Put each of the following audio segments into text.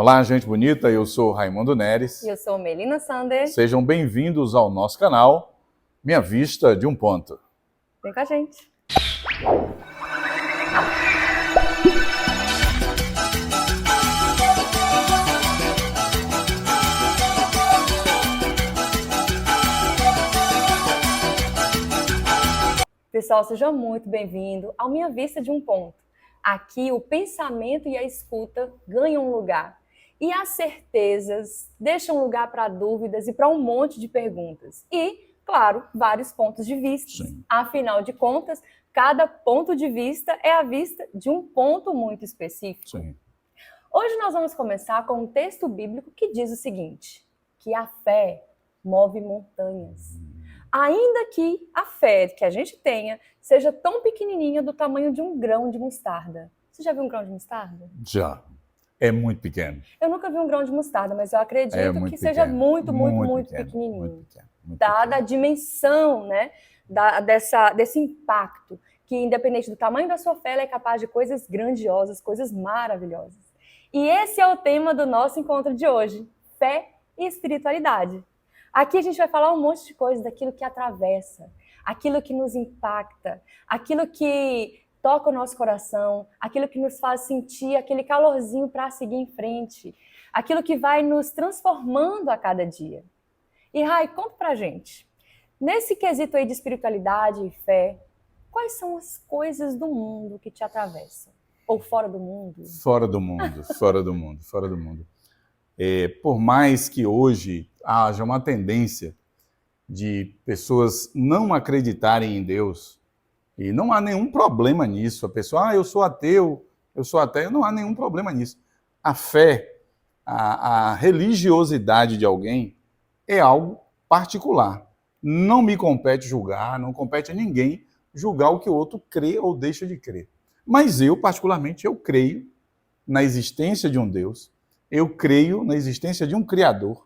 Olá, gente bonita, eu sou Raimundo Neres. E eu sou Melina Sander. Sejam bem-vindos ao nosso canal, Minha Vista de um Ponto. Vem com a gente. Pessoal, seja muito bem-vindo ao Minha Vista de um Ponto. Aqui o pensamento e a escuta ganham lugar. E as certezas deixam lugar para dúvidas e para um monte de perguntas. E, claro, vários pontos de vista. Sim. Afinal de contas, cada ponto de vista é a vista de um ponto muito específico. Sim. Hoje nós vamos começar com um texto bíblico que diz o seguinte, que a fé move montanhas. Ainda que a fé que a gente tenha seja tão pequenininha do tamanho de um grão de mostarda. Você já viu um grão de mostarda? Já. É muito pequeno. Eu nunca vi um grão de mostarda, mas eu acredito que seja pequeno. muito pequenininho. Muito pequeno. Dada a dimensão, né, desse impacto, que independente do tamanho da sua fé, ela é capaz de coisas grandiosas, coisas maravilhosas. E esse é o tema do nosso encontro de hoje, fé e espiritualidade. Aqui a gente vai falar um monte de coisa daquilo que atravessa, aquilo que nos impacta, aquilo que toca o nosso coração, aquilo que nos faz sentir aquele calorzinho para seguir em frente, aquilo que vai nos transformando a cada dia. E Rai, conta pra gente, nesse quesito aí de espiritualidade e fé, quais são as coisas do mundo que te atravessam? Ou fora do mundo? Fora do mundo, fora do mundo, fora do mundo. Por mais que hoje haja uma tendência de pessoas não acreditarem em Deus, e não há nenhum problema nisso, a pessoa, eu sou ateu, não há nenhum problema nisso. A fé, a religiosidade de alguém é algo particular. Não me compete julgar, não compete a ninguém julgar o que o outro crê ou deixa de crer. Mas eu, particularmente, eu creio na existência de um Deus, eu creio na existência de um Criador.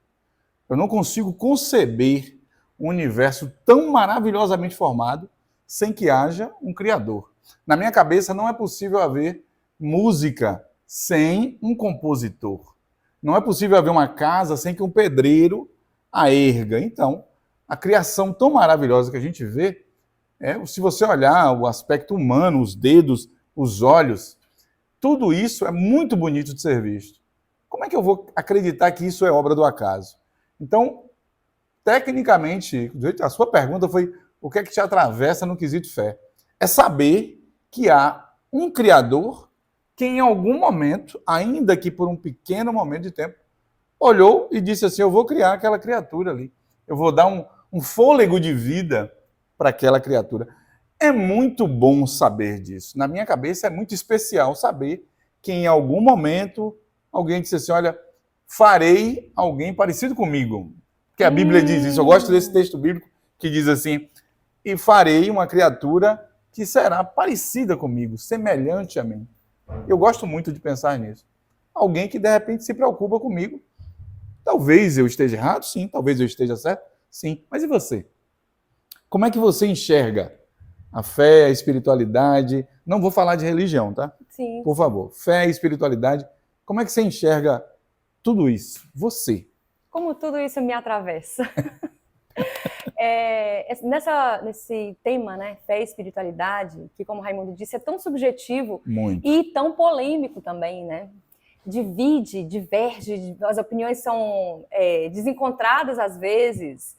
Eu não consigo conceber um universo tão maravilhosamente formado sem que haja um Criador. Na minha cabeça não é possível haver música sem um compositor. Não é possível haver uma casa sem que um pedreiro a erga. Então, a criação tão maravilhosa que a gente vê, se você olhar o aspecto humano, os dedos, os olhos, tudo isso é muito bonito de ser visto. Como é que eu vou acreditar que isso é obra do acaso? Então, tecnicamente, a sua pergunta foi o que é que te atravessa no quesito fé? É saber que há um Criador que em algum momento, ainda que por um pequeno momento de tempo, olhou e disse assim, eu vou criar aquela criatura ali. Eu vou dar um fôlego de vida para aquela criatura. É muito bom saber disso. Na minha cabeça é muito especial saber que em algum momento alguém disse assim, olha, farei alguém parecido comigo. Porque a Bíblia diz isso. Eu gosto desse texto bíblico que diz assim, e farei uma criatura que será parecida comigo, semelhante a mim. Eu gosto muito de pensar nisso. Alguém que de repente se preocupa comigo. Talvez eu esteja errado, sim. Talvez eu esteja certo, sim. Mas e você? Como é que você enxerga a fé, a espiritualidade? Não vou falar de religião, tá? Sim. Por favor. Fé e espiritualidade. Como é que você enxerga tudo isso? Você. Como tudo isso me atravessa. Nesse tema, né, fé e espiritualidade, que como o Raimundo disse, é tão subjetivo Muito. E tão polêmico também, né? Divide, diverge, as opiniões são desencontradas às vezes,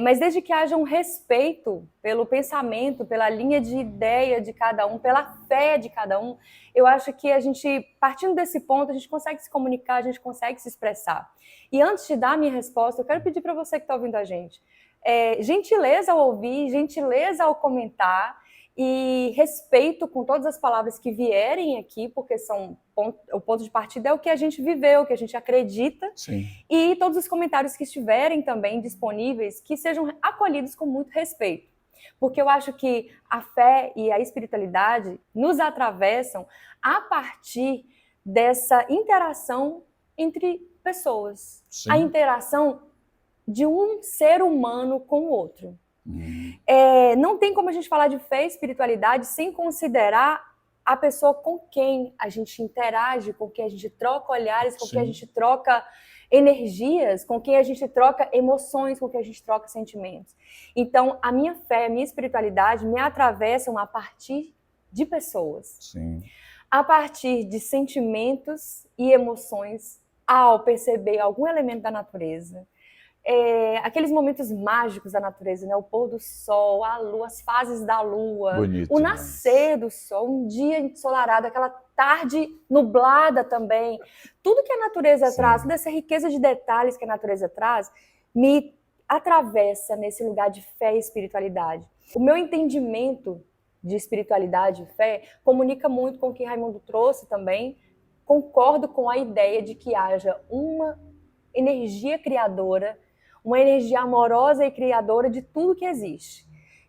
mas desde que haja um respeito pelo pensamento, pela linha de ideia de cada um, pela fé de cada um, eu acho que a gente, partindo desse ponto, a gente consegue se comunicar, a gente consegue se expressar. E antes de dar a minha resposta, eu quero pedir para você que está ouvindo a gente, gentileza ao ouvir, gentileza ao comentar e respeito com todas as palavras que vierem aqui, porque o ponto de partida é o que a gente viveu, o que a gente acredita. Sim. E todos os comentários que estiverem também disponíveis, que sejam acolhidos com muito respeito. Porque eu acho que a fé e a espiritualidade nos atravessam a partir dessa interação entre pessoas. Sim. A interação de um ser humano com o outro. Não tem como a gente falar de fé e espiritualidade sem considerar a pessoa com quem a gente interage, com quem a gente troca olhares, com quem a gente troca energias, com quem a gente troca emoções, com quem a gente troca sentimentos. Então, a minha fé, a minha espiritualidade me atravessam a partir de pessoas. Sim. A partir de sentimentos e emoções ao perceber algum elemento da natureza. Aqueles momentos mágicos da natureza, né? O pôr do sol, a lua, as fases da lua, Bonito, o nascer do sol, um dia ensolarado, aquela tarde nublada também. Tudo que a natureza traz, toda essa riqueza de detalhes que a natureza traz, me atravessa nesse lugar de fé e espiritualidade. O meu entendimento de espiritualidade e fé comunica muito com o que Raimundo trouxe também. Concordo com a ideia de que haja uma energia criadora, uma energia amorosa e criadora de tudo que existe.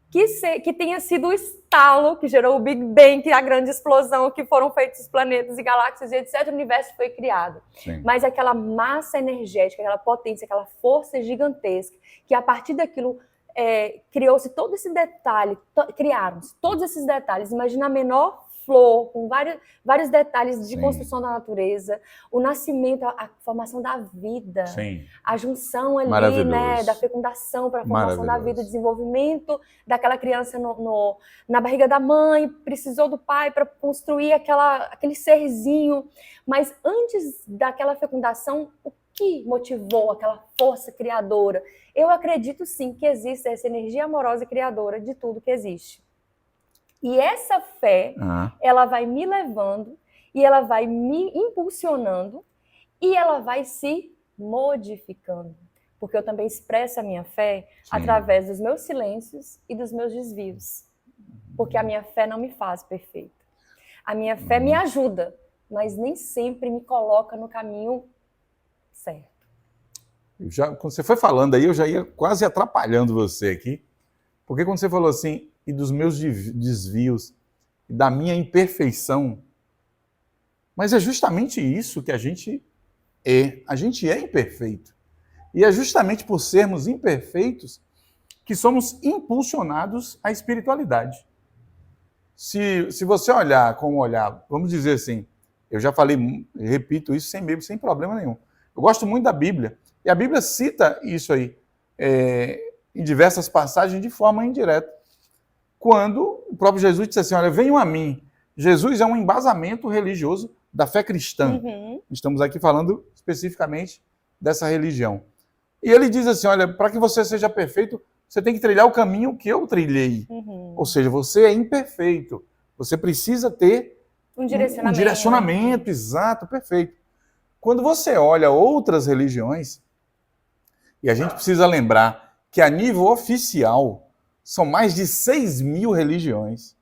Que tenha sido o estalo que gerou o Big Bang, que a grande explosão, que foram feitos os planetas e galáxias e etc. O universo foi criado. Sim. Mas aquela massa energética, aquela potência, aquela força gigantesca, que a partir daquilo criou-se todo esse detalhe, criaram-se todos esses detalhes. Imagina a menor flor, com vários detalhes de construção da natureza, o nascimento, a formação da vida, a junção ali, né, da fecundação para a formação da vida, o desenvolvimento daquela criança na barriga da mãe, precisou do pai para construir aquele serzinho. Mas antes daquela fecundação, o que motivou aquela força criadora? Eu acredito sim que existe essa energia amorosa e criadora de tudo que existe. E essa fé, ela vai me levando, e ela vai me impulsionando, e ela vai se modificando. Porque eu também expresso a minha fé através dos meus silêncios e dos meus desvios. Porque a minha fé não me faz perfeita. A minha fé me ajuda, mas nem sempre me coloca no caminho certo. Quando você foi falando aí, eu já ia quase atrapalhando você aqui. Porque quando você falou assim, e dos meus desvios, e da minha imperfeição, mas é justamente isso que a gente é. A gente é imperfeito. E é justamente por sermos imperfeitos que somos impulsionados à espiritualidade. Se você olhar com um olhar, vamos dizer assim, eu já falei, repito isso sem problema nenhum. Eu gosto muito da Bíblia, e a Bíblia cita isso aí em diversas passagens de forma indireta. Quando o próprio Jesus disse assim, olha, venham a mim. Jesus é um embasamento religioso da fé cristã. Estamos aqui falando especificamente dessa religião. E ele diz assim, olha, para que você seja perfeito, você tem que trilhar o caminho que eu trilhei. Ou seja, você é imperfeito. Você precisa ter um direcionamento, exato, perfeito. Quando você olha outras religiões, e a gente precisa lembrar que a nível oficial são mais de 6.000 religiões.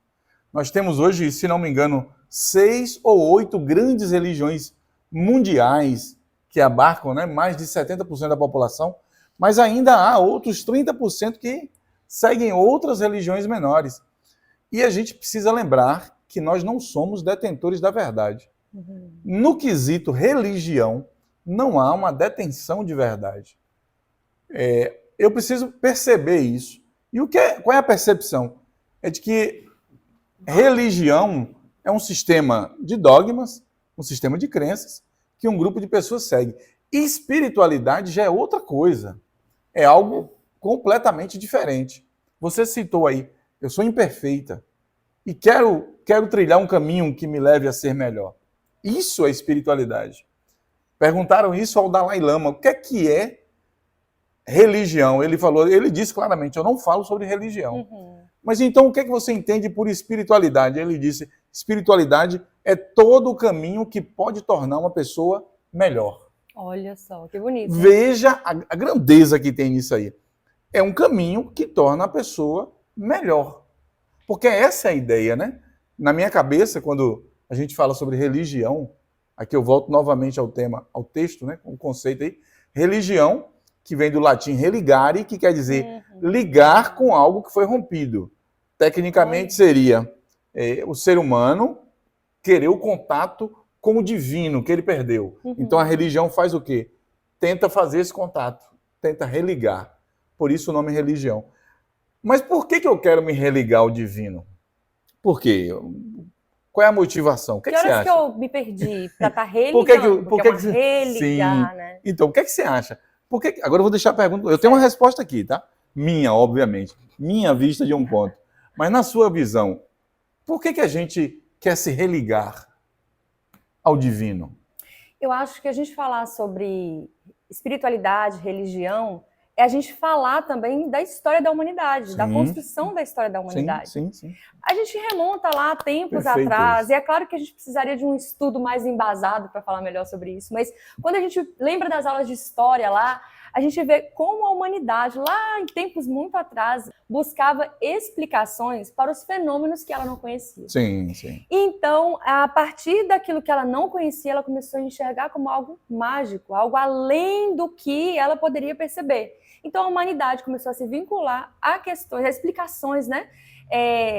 Nós temos hoje, se não me engano, 6 ou 8 grandes religiões mundiais que abarcam, né, mais de 70% da população, mas ainda há outros 30% que seguem outras religiões menores. E a gente precisa lembrar que nós não somos detentores da verdade. No quesito religião, não há uma detenção de verdade. Eu preciso perceber isso. E qual é a percepção? É de que religião é um sistema de dogmas, um sistema de crenças, que um grupo de pessoas segue. E espiritualidade já é outra coisa. É algo completamente diferente. Você citou aí, eu sou imperfeita e quero trilhar um caminho que me leve a ser melhor. Isso é espiritualidade. Perguntaram isso ao Dalai Lama, o que é religião? Ele disse claramente, eu não falo sobre religião. Mas então o que você entende por espiritualidade? Ele disse, espiritualidade é todo o caminho que pode tornar uma pessoa melhor. Olha só, que bonito. Veja a grandeza que tem nisso aí. É um caminho que torna a pessoa melhor. Porque essa é a ideia, né? Na minha cabeça, quando a gente fala sobre religião, aqui eu volto novamente ao tema, ao texto, né? O conceito aí, religião, que vem do latim religare, que quer dizer ligar com algo que foi rompido. Tecnicamente seria o ser humano querer o contato com o divino que ele perdeu. Então a religião faz o quê? Tenta fazer esse contato, tenta religar. Por isso o nome religião. Mas por que eu quero me religar ao divino? Por quê? Qual é a motivação? O que, Que é que você horas que acha? eu me perdi para estar religando? Por que Porque é uma você... religar, Sim. né? Então, o que é que você acha? Agora eu vou deixar a pergunta. Eu tenho uma resposta aqui, tá? Minha, obviamente. Minha vista de um ponto. Mas na sua visão, por que a gente quer se religar ao divino? Eu acho que a gente falar sobre espiritualidade, religião, é a gente falar também da história da humanidade, da construção da história da humanidade. Sim. A gente remonta lá tempos Perfeito atrás, isso. e é claro que a gente precisaria de um estudo mais embasado para falar melhor sobre isso, mas quando a gente lembra das aulas de história lá, a gente vê como a humanidade, lá em tempos muito atrás, buscava explicações para os fenômenos que ela não conhecia. Sim. Então, a partir daquilo que ela não conhecia, ela começou a enxergar como algo mágico, algo além do que ela poderia perceber. Então, a humanidade começou a se vincular a questões, a explicações, né?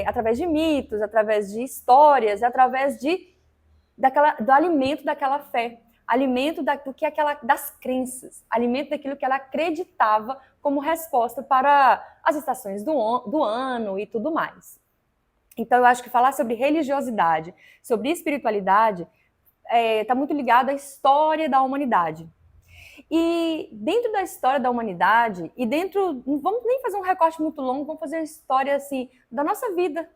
Através de mitos, através de histórias, através do alimento daquela fé, alimento das crenças, alimento daquilo que ela acreditava como resposta para as estações do ano e tudo mais. Então, eu acho que falar sobre religiosidade, sobre espiritualidade, está muito ligado à história da humanidade. E dentro da história da humanidade, não vamos nem fazer um recorte muito longo, vamos fazer uma história assim, da nossa vida.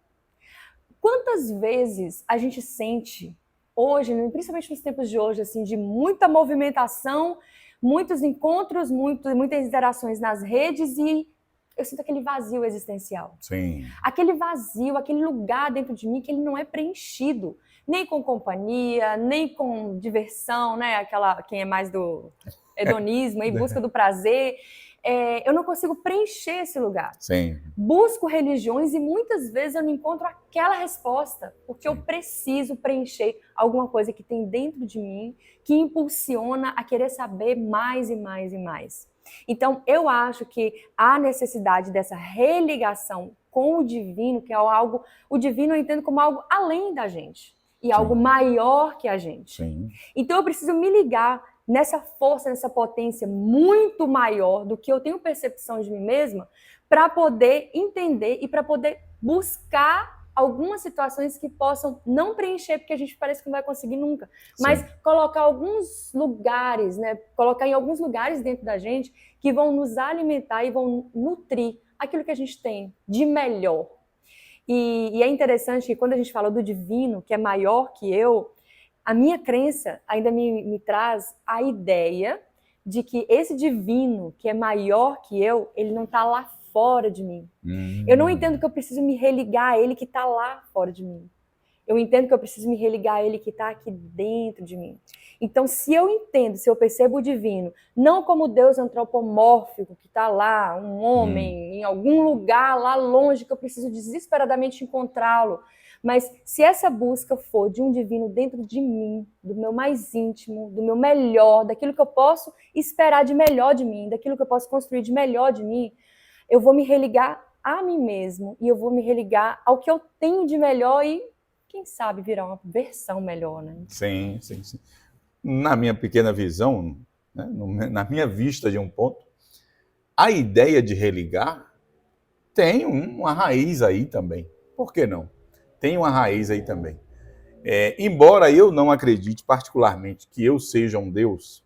Quantas vezes a gente sente hoje, principalmente nos tempos de hoje, assim, de muita movimentação, muitos encontros, muitas interações nas redes, e eu sinto aquele vazio existencial. Sim. Aquele vazio, aquele lugar dentro de mim que ele não é preenchido, nem com companhia, nem com diversão, né? Quem é mais do hedonismo, em busca do prazer. Eu não consigo preencher esse lugar. Sim. Busco religiões e muitas vezes eu não encontro aquela resposta, porque eu preciso preencher alguma coisa que tem dentro de mim, que impulsiona a querer saber mais e mais e mais. Então, eu acho que há necessidade dessa religação com o divino, que é algo... O divino eu entendo como algo além da gente, e algo maior que a gente. Sim. Então, eu preciso me ligar nessa força, nessa potência muito maior do que eu tenho percepção de mim mesma, para poder entender e para poder buscar algumas situações que possam não preencher, porque a gente parece que não vai conseguir nunca, mas colocar alguns lugares, né? Colocar em alguns lugares dentro da gente que vão nos alimentar e vão nutrir aquilo que a gente tem de melhor. E é interessante que quando a gente fala do divino, que é maior que eu, a minha crença ainda me traz a ideia de que esse divino, que é maior que eu, ele não está lá fora de mim. Eu não entendo que eu preciso me religar a ele que está lá fora de mim. Eu entendo que eu preciso me religar a ele que está aqui dentro de mim. Então, se eu percebo o divino, não como Deus antropomórfico, que está lá, um homem, em algum lugar lá longe, que eu preciso desesperadamente encontrá-lo, mas se essa busca for de um divino dentro de mim, do meu mais íntimo, do meu melhor, daquilo que eu posso esperar de melhor de mim, daquilo que eu posso construir de melhor de mim, eu vou me religar a mim mesmo e eu vou me religar ao que eu tenho de melhor e, quem sabe, virar uma versão melhor, né? Sim. Na minha pequena visão, né, na minha vista de um ponto, a ideia de religar tem uma raiz aí também. Por que não? Tem uma raiz aí também. Embora eu não acredite particularmente que eu seja um Deus,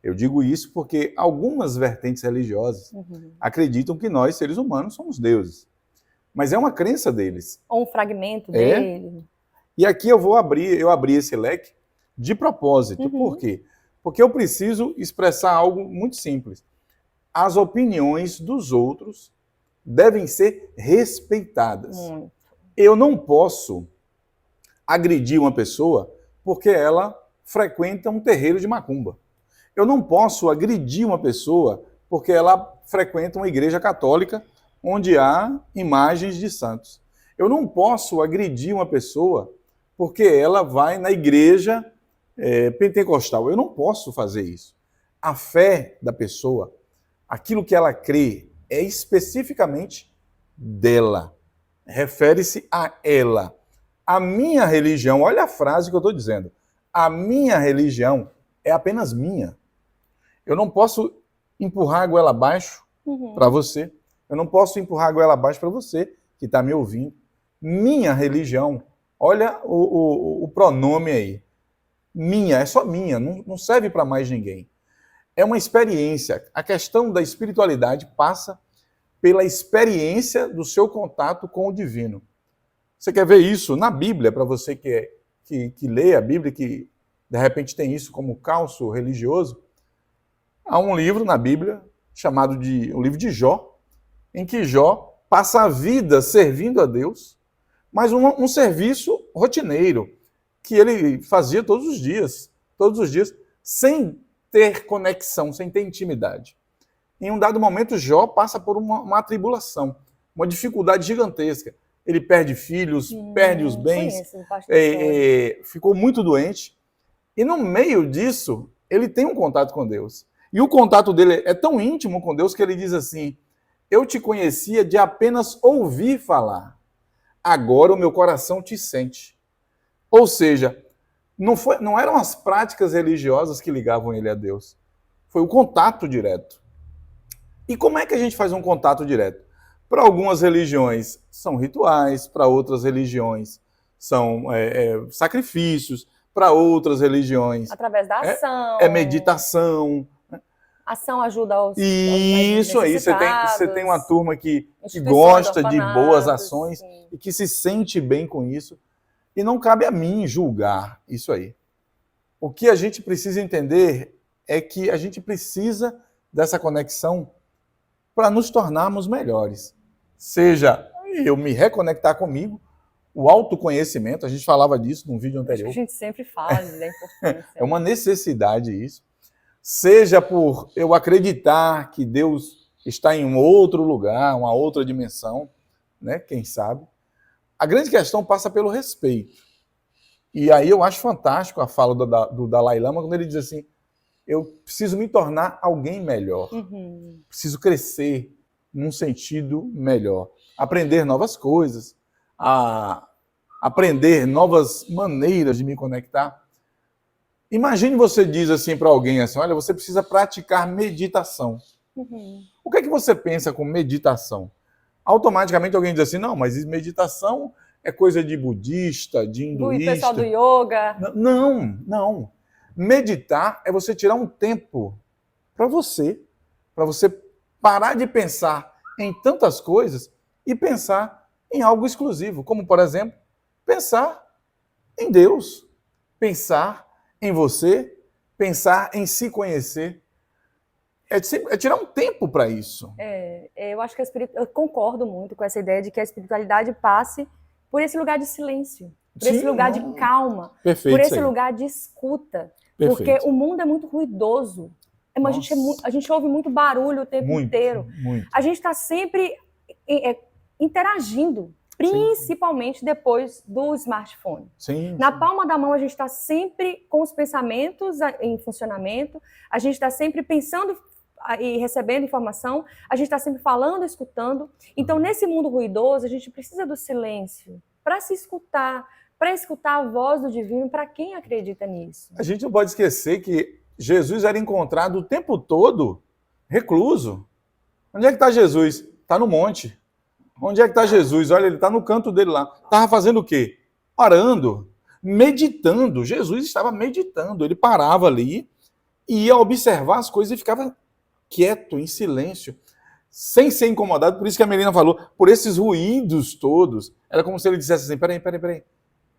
eu digo isso porque algumas vertentes religiosas acreditam que nós, seres humanos, somos deuses. Mas é uma crença deles. Ou um fragmento dele. E aqui eu abri esse leque de propósito. Por quê? Porque eu preciso expressar algo muito simples. As opiniões dos outros devem ser respeitadas. Eu não posso agredir uma pessoa porque ela frequenta um terreiro de macumba. Eu não posso agredir uma pessoa porque ela frequenta uma igreja católica onde há imagens de santos. Eu não posso agredir uma pessoa porque ela vai na igreja pentecostal. Eu não posso fazer isso. A fé da pessoa, aquilo que ela crê, é especificamente dela. Refere-se a ela. A minha religião, olha a frase que eu estou dizendo, a minha religião é apenas minha. Eu não posso empurrar a goela abaixo para você. Eu não posso empurrar a goela abaixo para você que está me ouvindo. Minha religião Olha o pronome aí. Minha, é só minha, não serve para mais ninguém. É uma experiência. A questão da espiritualidade passa pela experiência do seu contato com o divino. Você quer ver isso na Bíblia, para você que lê a Bíblia, que de repente tem isso como calço religioso? Há um livro na Bíblia chamado de o livro de Jó, em que Jó passa a vida servindo a Deus, mas um serviço rotineiro, que ele fazia todos os dias, sem ter conexão, sem ter intimidade. Em um dado momento, Jó passa por uma tribulação, uma dificuldade gigantesca. Ele perde filhos, perde os bens, ficou muito doente. E no meio disso, ele tem um contato com Deus. E o contato dele é tão íntimo com Deus que ele diz assim: eu te conhecia de apenas ouvir falar. Agora o meu coração te sente. Ou seja, não eram as práticas religiosas que ligavam ele a Deus. Foi o contato direto. E como é que a gente faz um contato direto? Para algumas religiões são rituais, para outras religiões são sacrifícios, para outras religiões... Através da ação. É meditação. Ação ajuda aos Isso aí, você tem uma turma que gosta de boas ações, sim, e que se sente bem com isso. E não cabe a mim julgar isso aí. O que a gente precisa entender é que a gente precisa dessa conexão para nos tornarmos melhores. Seja eu me reconectar comigo, o autoconhecimento, a gente falava disso num vídeo anterior. Acho que a gente sempre fala da importância. É uma necessidade isso. Seja por eu acreditar que Deus está em um outro lugar, uma outra dimensão, né? Quem sabe. A grande questão passa pelo respeito. E aí eu acho fantástico a fala do Dalai Lama, quando ele diz assim: eu preciso me tornar alguém melhor. Preciso crescer num sentido melhor. Aprender novas coisas, aprender novas maneiras de me conectar. Imagine você diz assim para alguém assim: olha, você precisa praticar meditação. O que é que você pensa com meditação? Automaticamente alguém diz assim: não, mas meditação é coisa de budista, de hinduísta. Do pessoal do yoga. Não. Meditar é você tirar um tempo para você parar de pensar em tantas coisas e pensar em algo exclusivo, como, por exemplo, pensar em Deus, pensar em você, pensar em se conhecer. É tirar um tempo para isso. Eu acho que eu concordo muito com essa ideia de que a espiritualidade passe por esse lugar de silêncio, por esse lugar de calma, por esse lugar de escuta. Porque o mundo é muito ruidoso. A gente ouve muito barulho o tempo inteiro. A gente está sempre interagindo, principalmente depois do smartphone. Na palma da mão, a gente está sempre com os pensamentos em funcionamento, a gente está sempre pensando e recebendo informação, a gente está sempre falando, escutando. Então, nesse mundo ruidoso, a gente precisa do silêncio para se escutar, para escutar a voz do divino, para quem acredita nisso. A gente não pode esquecer que Jesus era encontrado o tempo todo recluso. Onde é que está Jesus? Está no monte. Onde é que está Jesus? Olha, ele está no canto dele lá. Estava fazendo o quê? Orando, meditando. Jesus estava meditando. Ele parava ali, ia observar as coisas e ficava quieto, em silêncio, sem ser incomodado. Por isso que a Melina falou, por esses ruídos todos. Era como se ele dissesse assim: peraí.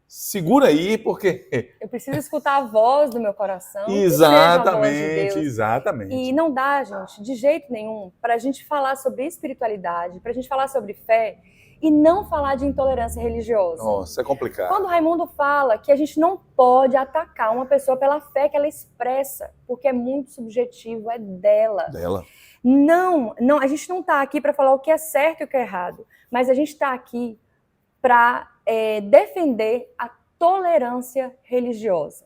Segura aí, porque... eu preciso escutar a voz do meu coração. Exatamente, exatamente. E não dá, gente, de jeito nenhum, para a gente falar sobre espiritualidade, para a gente falar sobre fé e não falar de intolerância religiosa. Nossa, é complicado. Quando o Raimundo fala que a gente não pode atacar uma pessoa pela fé que ela expressa, porque é muito subjetivo, é dela. Não, a gente não está aqui para falar o que é certo e o que é errado, mas a gente está aqui para defender a tolerância religiosa.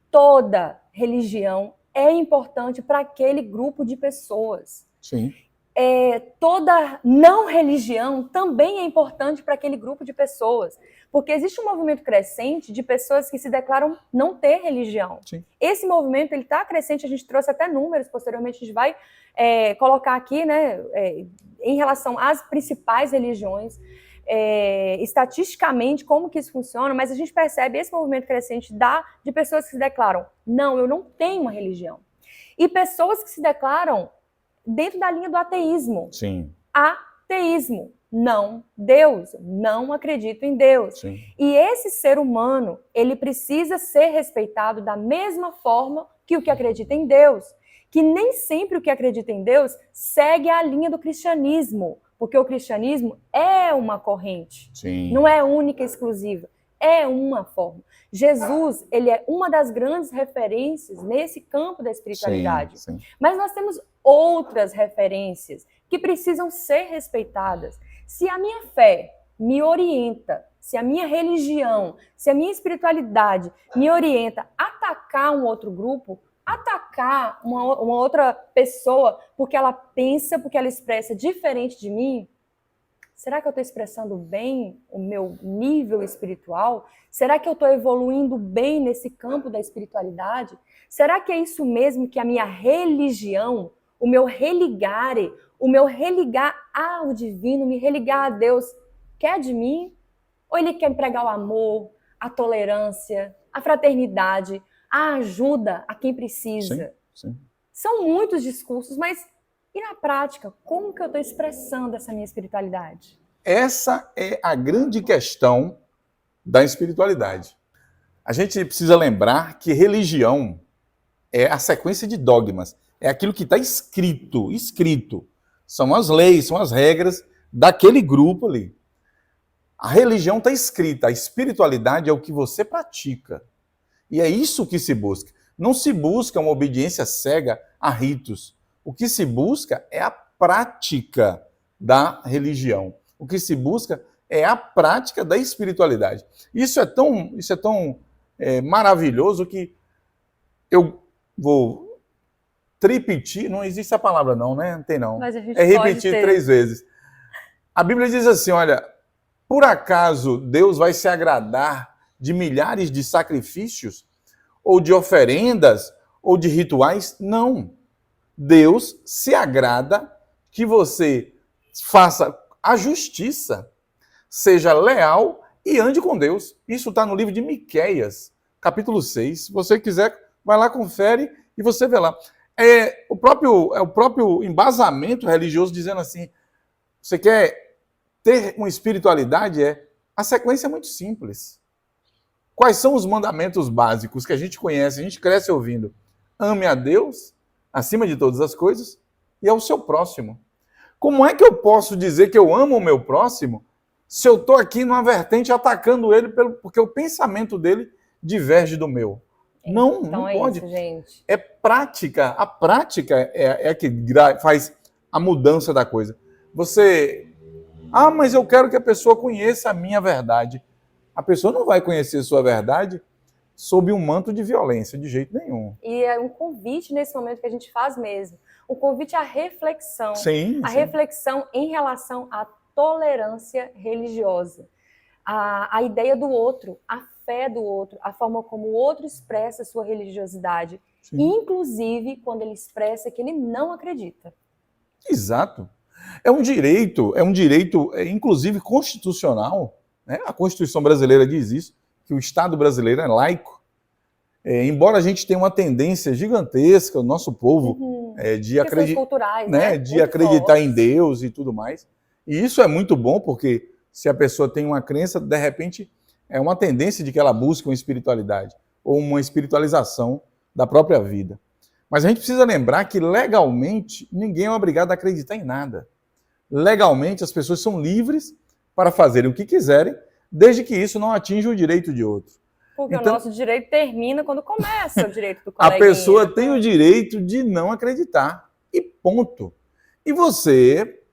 Toda religião é importante para aquele grupo de pessoas. Sim. Toda não religião também é importante para aquele grupo de pessoas, porque existe um movimento crescente de pessoas que se declaram não ter religião. Sim. Esse movimento está crescente, a gente trouxe até números, posteriormente a gente vai colocar aqui, né, em relação às principais religiões. estatisticamente como que isso funciona, mas a gente percebe esse movimento crescente de pessoas que se declaram, não, eu não tenho uma religião. E pessoas que se declaram dentro da linha do ateísmo. Sim. Ateísmo. Não, Deus, não acredito em Deus. Sim. E esse ser humano, ele precisa ser respeitado da mesma forma que o que acredita em Deus. Que nem sempre o que acredita em Deus segue a linha do cristianismo, porque o cristianismo é uma corrente. Sim. Não é única e exclusiva, é uma forma. Jesus, ele é uma das grandes referências nesse campo da espiritualidade. Sim, sim. Mas nós temos outras referências que precisam ser respeitadas. Se a minha fé me orienta, se a minha religião, se a minha espiritualidade me orienta a atacar um outro grupo, atacar uma outra pessoa porque ela pensa, porque ela expressa diferente de mim, será que eu estou expressando bem o meu nível espiritual? Será que eu estou evoluindo bem nesse campo da espiritualidade? Será que é isso mesmo que a minha religião, o meu religare, o meu religar ao divino, me religar a Deus, quer de mim? Ou ele quer pregar o amor, a tolerância, a fraternidade, a ajuda a quem precisa? Sim, sim. São muitos discursos, mas e na prática, como que eu estou expressando essa minha espiritualidade? Essa é a grande questão da espiritualidade. A gente precisa lembrar que religião é a sequência de dogmas. É aquilo que está escrito. São as leis, são as regras daquele grupo ali. A religião está escrita, a espiritualidade é o que você pratica. E é isso que se busca. Não se busca uma obediência cega a ritos. O que se busca é a prática da religião. O que se busca é a prática da espiritualidade. Isso é tão maravilhoso que eu vou tripetir, não existe a palavra não, né? Não tem não. Mas a gente é repetir 3 vezes. A Bíblia diz assim, olha, por acaso Deus vai se agradar de milhares de sacrifícios, ou de oferendas, ou de rituais? Não. Deus se agrada que você faça a justiça, seja leal e ande com Deus. Isso está no livro de Miqueias, capítulo 6. Se você quiser, vai lá, confere e você vê lá. É o próprio embasamento religioso dizendo assim, você quer ter uma espiritualidade? A sequência é muito simples. Quais são os mandamentos básicos que a gente conhece, a gente cresce ouvindo? Ame a Deus acima de todas as coisas e ao seu próximo. Como é que eu posso dizer que eu amo o meu próximo se eu estou aqui numa vertente atacando ele porque o pensamento dele diverge do meu? Não, então não pode. Isso, gente. É prática. A prática é que faz a mudança da coisa. Mas eu quero que a pessoa conheça a minha verdade. A pessoa não vai conhecer a sua verdade sob um manto de violência, de jeito nenhum. E é um convite nesse momento que a gente faz mesmo. Um convite à reflexão. Sim, Reflexão em relação à tolerância religiosa. A ideia do outro, a fé do outro, a forma como o outro expressa a sua religiosidade. Sim. Inclusive quando ele expressa que ele não acredita. Exato. É um direito, inclusive constitucional. Né? A Constituição brasileira diz isso, que o Estado brasileiro é laico. Embora a gente tenha uma tendência gigantesca, o nosso povo, de acreditar em Deus e tudo mais. E isso é muito bom, porque se a pessoa tem uma crença, de repente, é uma tendência de que ela busque uma espiritualidade ou uma espiritualização da própria vida. Mas a gente precisa lembrar que, legalmente, ninguém é obrigado a acreditar em nada. Legalmente, as pessoas são livres para fazerem o que quiserem, desde que isso não atinja o direito de outro. Porque então, o nosso direito termina quando começa o direito do coleguinha. A pessoa tem o direito de não acreditar. E ponto. E você,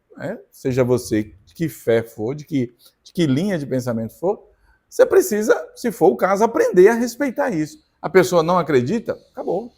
seja você de que fé for, de que linha de pensamento for, você precisa, se for o caso, aprender a respeitar isso. A pessoa não acredita, acabou.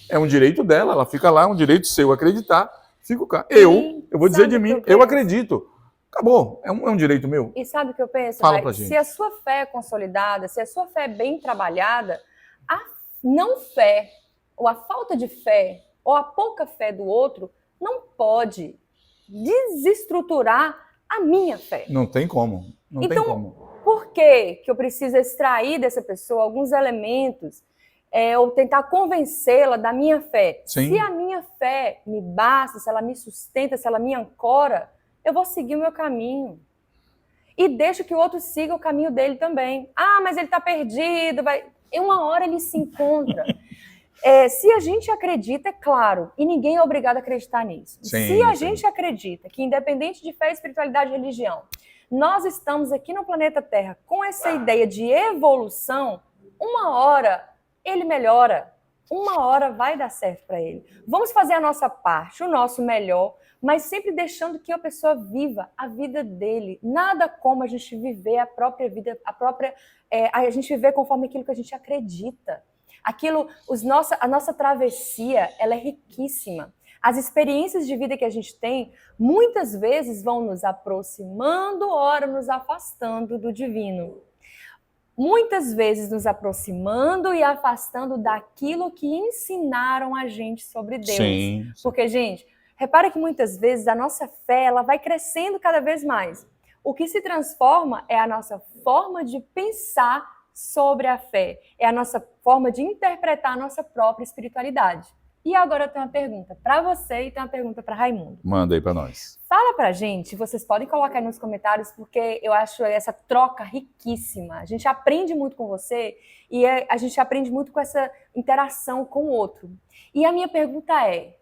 É um direito dela, ela fica lá, é um direito seu acreditar, fica cá. Eu vou dizer de mim, eu acredito. Acabou, é um direito meu. E sabe o que eu penso? Fala pra gente. Se a sua fé é consolidada, se a sua fé é bem trabalhada, a não fé, ou a falta de fé, ou a pouca fé do outro, não pode desestruturar a minha fé. Não tem como. Não tem Então, como. por que eu preciso extrair dessa pessoa alguns elementos ou tentar convencê-la da minha fé? Sim. Se a minha fé me basta, se ela me sustenta, se ela me ancora, eu vou seguir o meu caminho. E deixo que o outro siga o caminho dele também. Ah, mas ele está perdido. Em uma hora ele se encontra. Se a gente acredita, é claro, e ninguém é obrigado a acreditar nisso. Sim, se a sim. gente acredita que, independente de fé, espiritualidade e religião, nós estamos aqui no planeta Terra com essa ideia de evolução, uma hora ele melhora, uma hora vai dar certo para ele. Vamos fazer a nossa parte, o nosso melhor, mas sempre deixando que a pessoa viva a vida dele. Nada como a gente viver a própria vida, a gente viver conforme aquilo que a gente acredita. A nossa travessia, ela é riquíssima. As experiências de vida que a gente tem, muitas vezes vão nos aproximando, ora nos afastando do divino. Muitas vezes nos aproximando e afastando daquilo que ensinaram a gente sobre Deus. Sim. Porque, gente, repara que muitas vezes a nossa fé ela vai crescendo cada vez mais. O que se transforma é a nossa forma de pensar sobre a fé. É a nossa forma de interpretar a nossa própria espiritualidade. E agora eu tenho uma pergunta para você e tenho uma pergunta para Raimundo. Manda aí para nós. Fala pra gente, vocês podem colocar aí nos comentários, porque eu acho essa troca riquíssima. A gente aprende muito com você e a gente aprende muito com essa interação com o outro. E a minha pergunta é,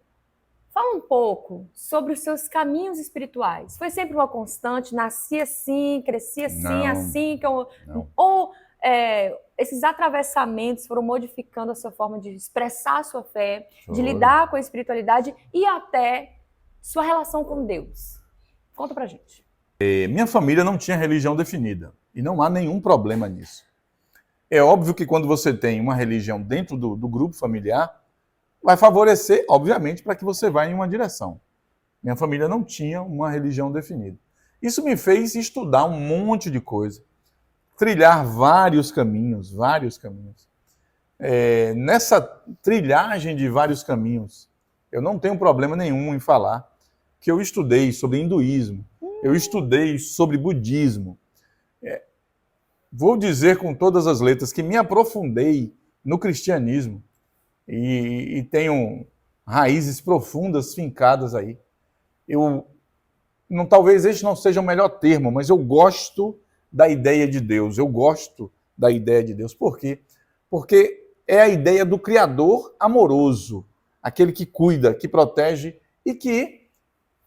fala um pouco sobre os seus caminhos espirituais. Foi sempre uma constante? Nasci assim, cresci assim, Não, assim? não. Ou esses atravessamentos foram modificando a sua forma de expressar a sua fé, de lidar com a espiritualidade e até sua relação com Deus? Conta pra gente. Minha família não tinha religião definida e não há nenhum problema nisso. É óbvio que quando você tem uma religião dentro do grupo familiar, vai favorecer, obviamente, para que você vá em uma direção. Minha família não tinha uma religião definida. Isso me fez estudar um monte de coisa, trilhar vários caminhos. Nessa trilhagem de vários caminhos, eu não tenho problema nenhum em falar que eu estudei sobre hinduísmo, eu estudei sobre budismo. Vou dizer com todas as letras que me aprofundei no cristianismo e tenho raízes profundas fincadas aí. Talvez este não seja o melhor termo, mas eu gosto da ideia de Deus. Eu gosto da ideia de Deus. Por quê? Porque é a ideia do Criador amoroso, aquele que cuida, que protege e que,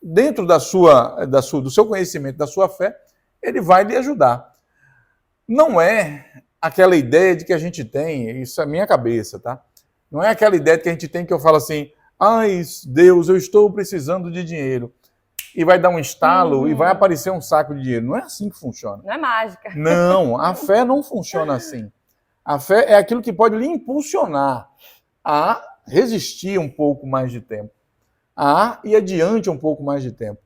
dentro do seu conhecimento, da sua fé, ele vai lhe ajudar. Não é aquela ideia de que a gente tem, isso é minha cabeça, tá? Não é aquela ideia que a gente tem que eu falo assim, ai, Deus, eu estou precisando de dinheiro. E vai dar um estalo e vai aparecer um saco de dinheiro. Não é assim que funciona. Não é mágica. Não, a fé não funciona assim. A fé é aquilo que pode lhe impulsionar a resistir um pouco mais de tempo, a ir adiante um pouco mais de tempo.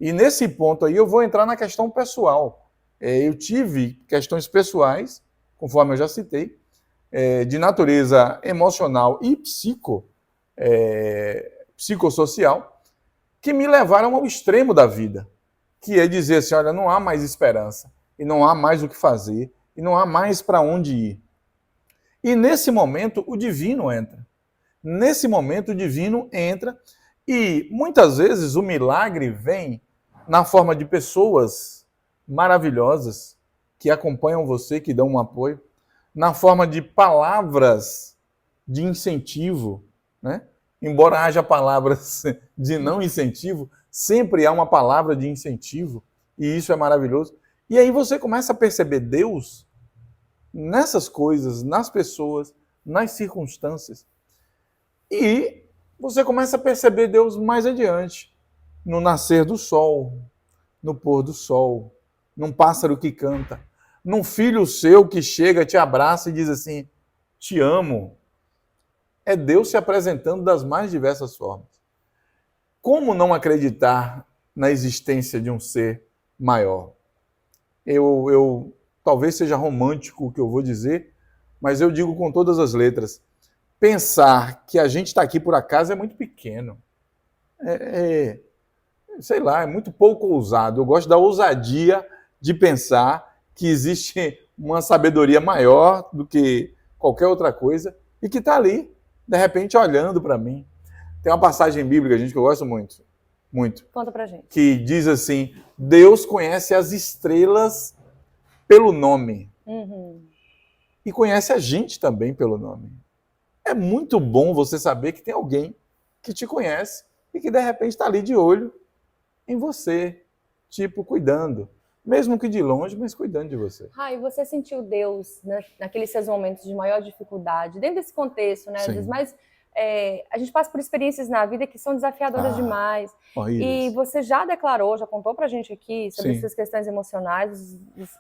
E nesse ponto aí eu vou entrar na questão pessoal. Eu tive questões pessoais, conforme eu já citei, de natureza emocional e psicossocial, que me levaram ao extremo da vida, que é dizer assim, olha, não há mais esperança, e não há mais o que fazer, e não há mais para onde ir. E nesse momento o divino entra. Nesse momento o divino entra e muitas vezes o milagre vem na forma de pessoas maravilhosas que acompanham você, que dão um apoio, na forma de palavras de incentivo, né? Embora haja palavras de não incentivo, sempre há uma palavra de incentivo, e isso é maravilhoso. E aí você começa a perceber Deus nessas coisas, nas pessoas, nas circunstâncias. E você começa a perceber Deus mais adiante, no nascer do sol, no pôr do sol, num pássaro que canta, num filho seu que chega, te abraça e diz assim, te amo. É Deus se apresentando das mais diversas formas. Como não acreditar na existência de um ser maior? Eu talvez seja romântico o que eu vou dizer, mas eu digo com todas as letras, pensar que a gente está aqui por acaso é muito pequeno. sei lá, é muito pouco ousado. Eu gosto da ousadia de pensar que existe uma sabedoria maior do que qualquer outra coisa e que está ali, de repente, olhando para mim. Tem uma passagem bíblica, gente, que eu gosto muito, muito. Conta pra gente. Que diz assim, Deus conhece as estrelas pelo nome. E conhece a gente também pelo nome. É muito bom você saber que tem alguém que te conhece e que de repente está ali de olho em você, tipo, cuidando. Mesmo que de longe, mas cuidando de você. E você sentiu Deus, né, naqueles seus momentos de maior dificuldade, dentro desse contexto, né? Dos mais, a gente passa por experiências na vida que são desafiadoras demais. Horríveis. E você já declarou, já contou pra gente aqui sobre essas questões emocionais, os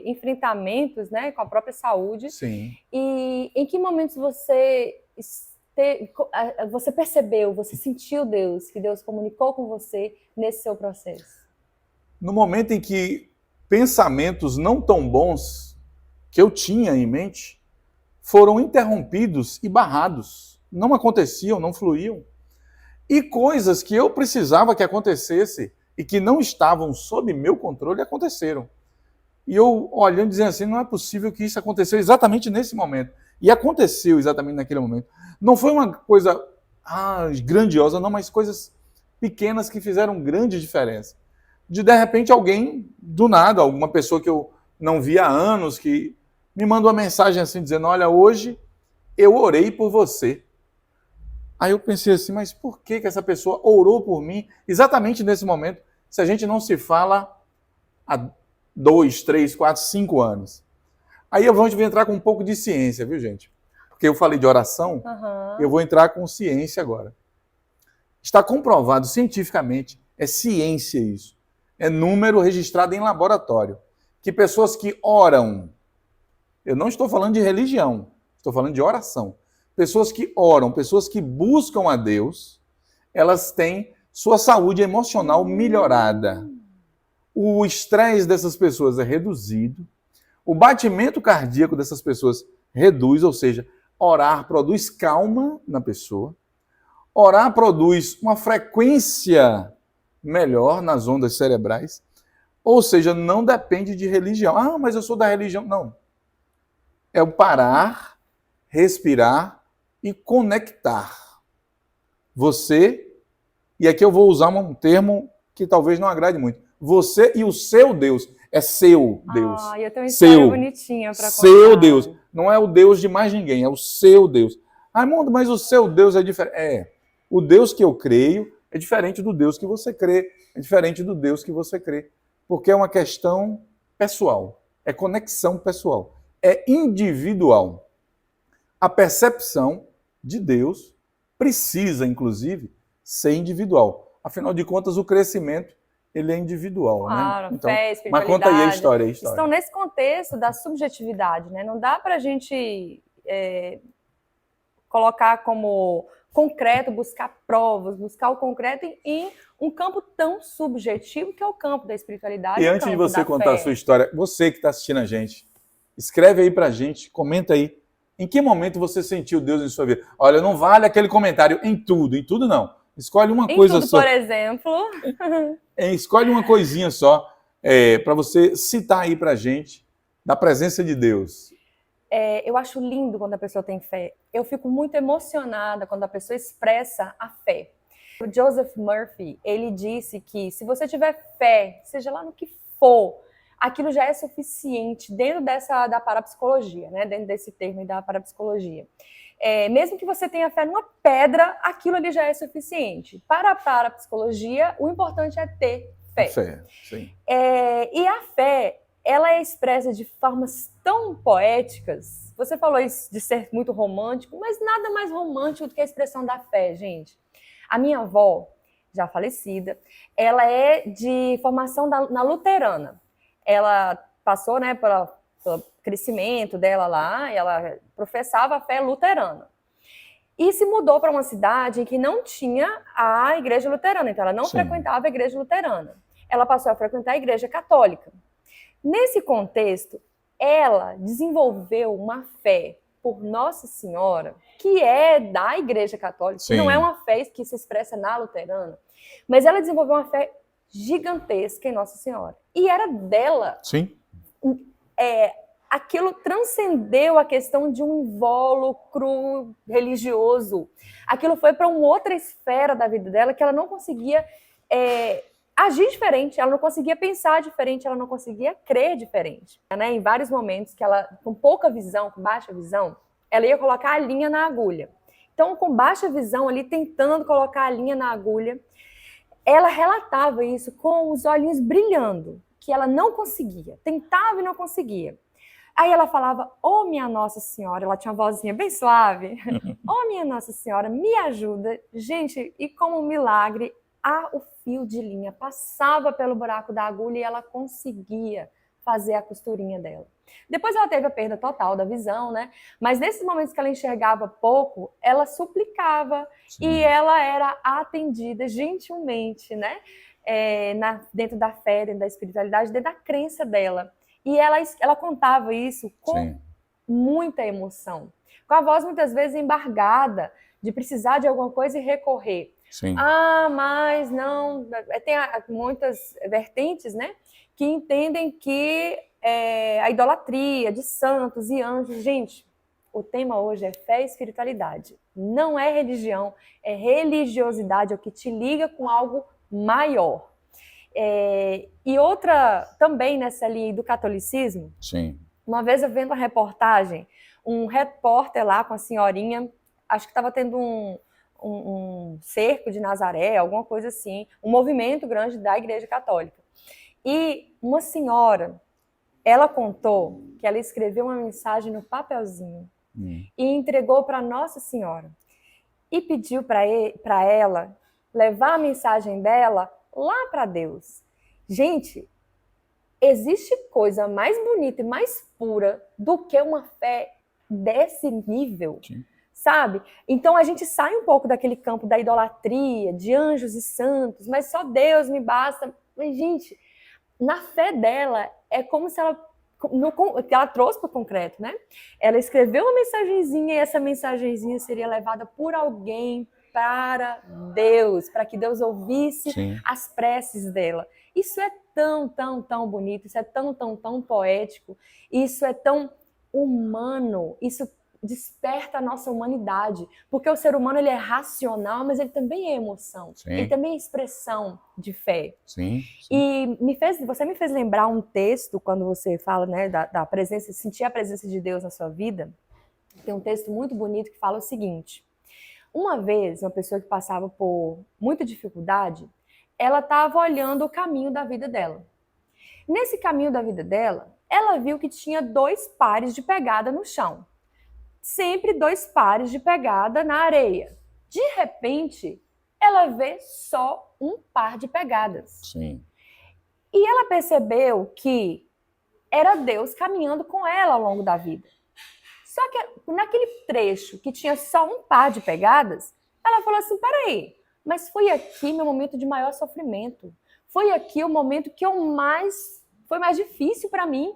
enfrentamentos, né, com a própria saúde. Sim. E em que momentos você percebeu, você sentiu Deus, que Deus comunicou com você nesse seu processo? No momento em que pensamentos não tão bons que eu tinha em mente foram interrompidos e barrados. Não aconteciam, não fluíam. E coisas que eu precisava que acontecesse e que não estavam sob meu controle aconteceram. E eu olhando dizendo assim, não é possível que isso aconteceu exatamente nesse momento. E aconteceu exatamente naquele momento. Não foi uma coisa grandiosa, não, mas coisas pequenas que fizeram grande diferença. De repente alguém, do nada, alguma pessoa que eu não via há anos, que me manda uma mensagem assim, dizendo, olha, hoje eu orei por você. Aí eu pensei assim, mas por que essa pessoa orou por mim exatamente nesse momento, se a gente não se fala há 2, 3, 4, 5 anos? Aí eu vou entrar com um pouco de ciência, viu, gente? Porque eu falei de oração, eu vou entrar com ciência agora. Está comprovado cientificamente, é ciência isso, é número registrado em laboratório, que pessoas que oram, eu não estou falando de religião, estou falando de oração, pessoas que oram, pessoas que buscam a Deus, elas têm sua saúde emocional melhorada. O estresse dessas pessoas é reduzido, o batimento cardíaco dessas pessoas reduz, ou seja, orar produz calma na pessoa, orar produz uma frequência melhor nas ondas cerebrais, ou seja, não depende de religião. Mas eu sou da religião. Não. É o parar, respirar e conectar. Você, e aqui eu vou usar um termo que talvez não agrade muito, você e o seu Deus. É seu Deus. Eu tenho uma história bonitinha para contar. Seu Deus. Não é o Deus de mais ninguém, é o seu Deus. Raimundo, mas o seu Deus é diferente. O Deus que eu creio é diferente do Deus que você crê, é diferente do Deus que você crê, porque é uma questão pessoal, é conexão pessoal, é individual. A percepção de Deus precisa, inclusive, ser individual. Afinal de contas, o crescimento ele é individual, claro, né? Então, fé, espiritualidade. Mas conta aí a história. Estão nesse contexto da subjetividade, né? Não dá para a gente colocar como concreto, buscar provas, buscar o concreto em um campo tão subjetivo que é o campo da espiritualidade. E antes de você contar a sua história, você que está assistindo a gente, escreve aí pra gente, comenta aí, em que momento você sentiu Deus em sua vida? Olha, não vale aquele comentário em tudo não. Escolhe uma coisa só. Por exemplo. Escolhe uma coisinha só para você citar aí pra gente da presença de Deus. Eu acho lindo quando a pessoa tem fé. Eu fico muito emocionada quando a pessoa expressa a fé. O Joseph Murphy, ele disse que se você tiver fé, seja lá no que for, aquilo já é suficiente dentro da parapsicologia, né? Dentro desse termo da parapsicologia. Mesmo que você tenha fé numa pedra, aquilo ali já é suficiente. Para a parapsicologia, o importante é ter fé. Fé, sim. E a fé, ela é expressa de formas tão poéticas. Você falou isso de ser muito romântico, mas nada mais romântico do que a expressão da fé, gente. A minha avó, já falecida, ela é de formação na luterana. Ela passou, né, pelo crescimento dela lá, ela professava a fé luterana. E se mudou para uma cidade em que não tinha a igreja luterana, então ela não frequentava a igreja luterana. Ela passou a frequentar a igreja católica. Nesse contexto, ela desenvolveu uma fé por Nossa Senhora, que é da Igreja Católica, que não é uma fé que se expressa na luterana, mas ela desenvolveu uma fé gigantesca em Nossa Senhora. E era dela. Sim. Aquilo transcendeu a questão de um invólucro religioso. Aquilo foi para uma outra esfera da vida dela que ela não conseguia agir diferente, ela não conseguia pensar diferente, ela não conseguia crer diferente. Né? Em vários momentos que ela, com pouca visão, com baixa visão, ela ia colocar a linha na agulha. Então, com baixa visão ali, tentando colocar a linha na agulha, ela relatava isso com os olhinhos brilhando, que ela não conseguia, tentava e não conseguia. Aí ela falava, ô minha Nossa Senhora, ela tinha uma vozinha bem suave, ô minha Nossa Senhora, me ajuda. Gente, e como um milagre, o fio de linha passava pelo buraco da agulha e ela conseguia fazer a costurinha dela. Depois ela teve a perda total da visão, né? Mas nesses momentos que ela enxergava pouco, ela suplicava. Sim. E ela era atendida gentilmente, né? Dentro da fé, dentro da espiritualidade, dentro da crença dela. E ela contava isso com Sim. muita emoção. Com a voz muitas vezes embargada, de precisar de alguma coisa e recorrer. Sim. Mas não... Tem muitas vertentes, né? Que entendem que a idolatria de santos e anjos... Gente, o tema hoje é fé e espiritualidade. Não é religião, é religiosidade, é o que te liga com algo maior. E outra, também nessa linha do catolicismo, Sim. Uma vez eu vendo uma reportagem, um repórter lá com a senhorinha, acho que estava tendo um cerco de Nazaré, alguma coisa assim, um movimento grande da Igreja Católica. E uma senhora, ela contou que ela escreveu uma mensagem no papelzinho e entregou para Nossa Senhora. E pediu para ela levar a mensagem dela lá para Deus. Gente, existe coisa mais bonita e mais pura do que uma fé desse nível, Sim. sabe? Então a gente sai um pouco daquele campo da idolatria, de anjos e santos, mas só Deus me basta. Mas, gente, na fé dela, é como se ela trouxe para o concreto, né? Ela escreveu uma mensagenzinha e essa mensagenzinha seria levada por alguém para Deus, para que Deus ouvisse Sim. as preces dela. Isso é tão, tão, tão bonito, isso é tão, tão, tão poético, isso é tão humano, isso desperta a nossa humanidade, porque o ser humano ele é racional, mas ele também é emoção, Sim. ele também é expressão de fé. Sim, sim. E você me fez lembrar um texto, quando você fala, né, da presença, sentir a presença de Deus na sua vida, tem um texto muito bonito que fala o seguinte: uma vez, uma pessoa que passava por muita dificuldade, ela estava olhando o caminho da vida dela. Nesse caminho da vida dela, ela viu que tinha 2 pares de pegada no chão. Sempre 2 pares de pegada na areia. De repente, ela vê só um par de pegadas. Sim. E ela percebeu que era Deus caminhando com ela ao longo da vida. Só que naquele trecho que tinha só um par de pegadas, ela falou assim, peraí, mas foi aqui meu momento de maior sofrimento. Foi aqui o momento que foi mais difícil para mim.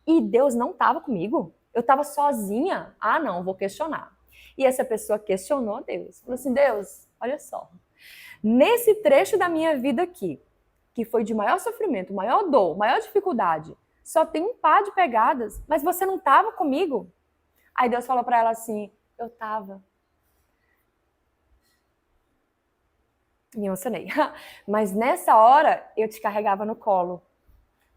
E Deus não estava comigo. Eu estava sozinha. Não, vou questionar. E essa pessoa questionou Deus. Falou assim, Deus, olha só. Nesse trecho da minha vida aqui, que foi de maior sofrimento, maior dor, maior dificuldade, só tem um par de pegadas, mas você não estava comigo? Aí Deus falou para ela assim, eu estava. Me emocionei. Mas nessa hora, eu te carregava no colo.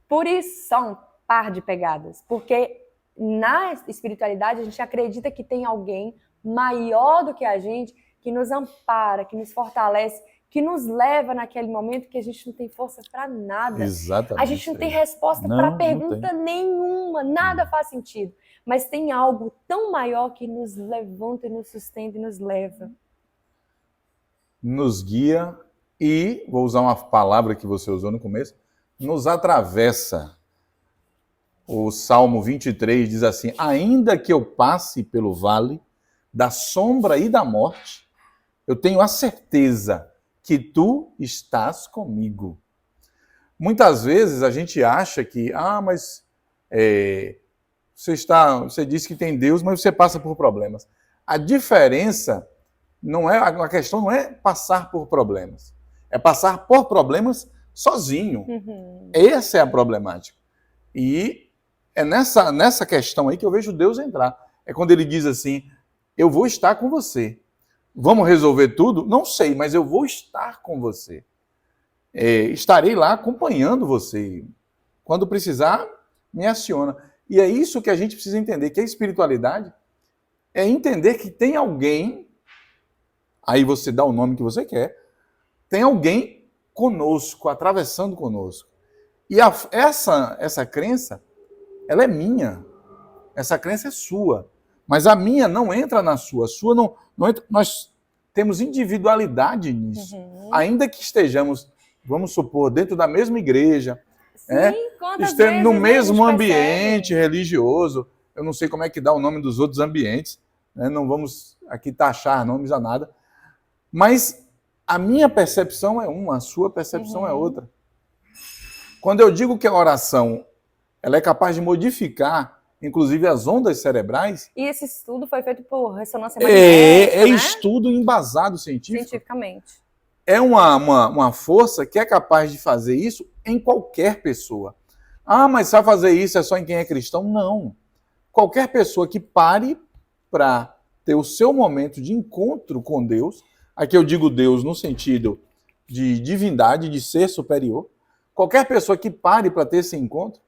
Por isso, só um par de pegadas. Porque na espiritualidade, a gente acredita que tem alguém maior do que a gente, que nos ampara, que nos fortalece, que nos leva naquele momento que a gente não tem força para nada. Exatamente. A gente não tem resposta para pergunta nenhuma, nada faz sentido. Mas tem algo tão maior que nos levanta e nos sustenta e nos leva. Nos guia e, vou usar uma palavra que você usou no começo, nos atravessa. O Salmo 23 diz assim, ainda que eu passe pelo vale da sombra e da morte, eu tenho a certeza que tu estás comigo. Muitas vezes a gente acha que, mas você disse que tem Deus, mas você passa por problemas. A diferença a questão não é passar por problemas, é passar por problemas sozinho. Essa é a problemática. E é nessa questão aí que eu vejo Deus entrar. É quando ele diz assim, eu vou estar com você. Vamos resolver tudo? Não sei, mas eu vou estar com você. Estarei lá acompanhando você. Quando precisar, me aciona. E é isso que a gente precisa entender, que a espiritualidade é entender que tem alguém, aí você dá o nome que você quer, tem alguém conosco, atravessando conosco. E essa crença, ela é minha. Essa crença é sua. Mas a minha não entra na sua. A sua não entra. Nós temos individualidade nisso. Ainda que estejamos, vamos supor, dentro da mesma igreja, estejamos no mesmo ambiente religioso. Eu não sei como é que dá o nome dos outros ambientes. Né? Não vamos aqui taxar nomes a nada. Mas a minha percepção é uma, a sua percepção é outra. Quando eu digo que a oração ela é capaz de modificar, inclusive, as ondas cerebrais... E esse estudo foi feito por ressonância magnética, né? Estudo embasado cientificamente. É uma força que é capaz de fazer isso em qualquer pessoa. Ah, mas só fazer isso é só em quem é cristão? Não. Qualquer pessoa que pare para ter o seu momento de encontro com Deus, aqui eu digo Deus no sentido de divindade, de ser superior, qualquer pessoa que pare para ter esse encontro,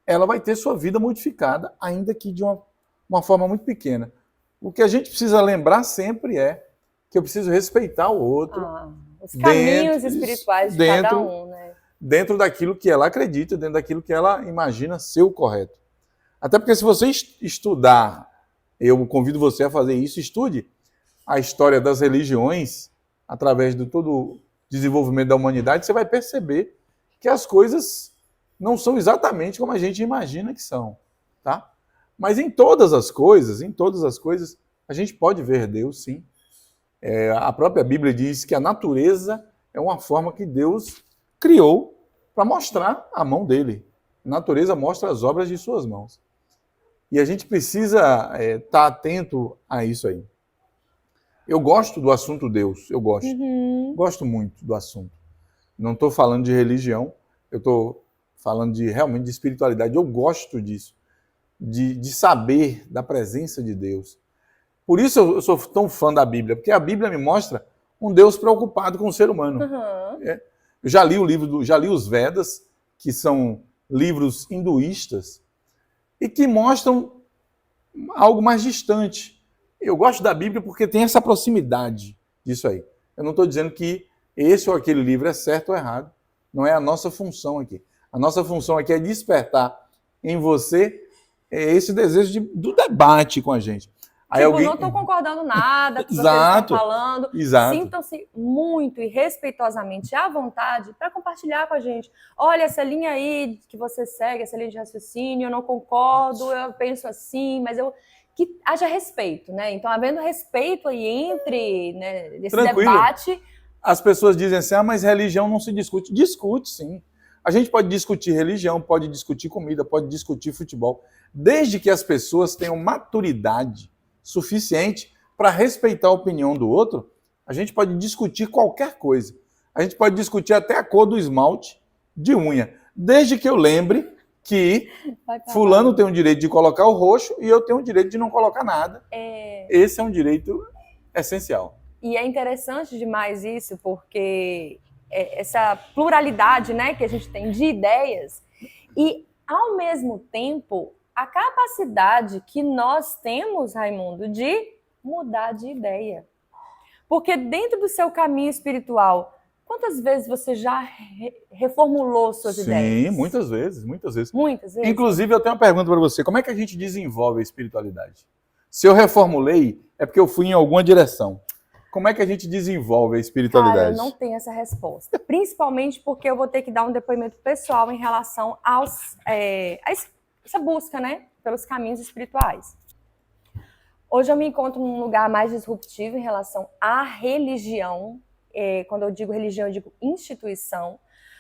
ela vai ter sua vida modificada, ainda que de uma forma muito pequena. O que a gente precisa lembrar sempre é que eu preciso respeitar o outro. Os caminhos espirituais de cada um, né? Dentro daquilo que ela acredita, dentro daquilo que ela imagina ser o correto. Até porque se você estudar, eu convido você a fazer isso, estude a história das religiões, através de todo o desenvolvimento da humanidade, você vai perceber que as coisas não são exatamente como a gente imagina que são, tá? Mas em todas as coisas, a gente pode ver Deus, sim. A própria Bíblia diz que a natureza é uma forma que Deus criou para mostrar a mão dele. A natureza mostra as obras de suas mãos. E a gente precisa estar atento a isso aí. Eu gosto do assunto Deus, eu gosto. Gosto muito do assunto. Não estou falando de religião, eu estou falando realmente de espiritualidade. Eu gosto disso, de saber da presença de Deus. Por isso eu sou tão fã da Bíblia, porque a Bíblia me mostra um Deus preocupado com o ser humano. Eu já li já li os Vedas, que são livros hinduístas, e que mostram algo mais distante. Eu gosto da Bíblia porque tem essa proximidade disso aí. Eu não estou dizendo que esse ou aquele livro é certo ou errado. Não é a nossa função aqui. A nossa função aqui é despertar em você esse desejo do debate com a gente. Aí não estou concordando nada com o que vocês estão falando. Sintam-se muito e respeitosamente à vontade para compartilhar com a gente. Olha, essa linha aí que você segue, essa linha de raciocínio, eu não concordo, eu penso assim, mas que haja respeito, né? Então, havendo respeito aí entre, né, nesse debate... As pessoas dizem assim, mas religião não se discute. Discute, sim. A gente pode discutir religião, pode discutir comida, pode discutir futebol, desde que as pessoas tenham maturidade suficiente para respeitar a opinião do outro. A gente pode discutir qualquer coisa. A gente pode discutir até a cor do esmalte de unha, desde que eu lembre que fulano tem o direito de colocar o roxo e eu tenho o direito de não colocar nada. Esse é um direito essencial. E é interessante demais isso, porque essa pluralidade, né, que a gente tem de ideias e, ao mesmo tempo, a capacidade que nós temos, Raimundo, de mudar de ideia. Porque dentro do seu caminho espiritual, quantas vezes você já reformulou suas ideias? Sim, muitas vezes. Muitas vezes? Inclusive, eu tenho uma pergunta para você. Como é que a gente desenvolve a espiritualidade? Se eu reformulei, é porque eu fui em alguma direção. Como é que a gente desenvolve a espiritualidade? Cara, eu não tenho essa resposta. Principalmente porque eu vou ter que dar um depoimento pessoal em relação a essa busca, né, pelos caminhos espirituais. Hoje eu me encontro num lugar mais disruptivo em relação à religião. Quando eu digo religião, eu digo instituição.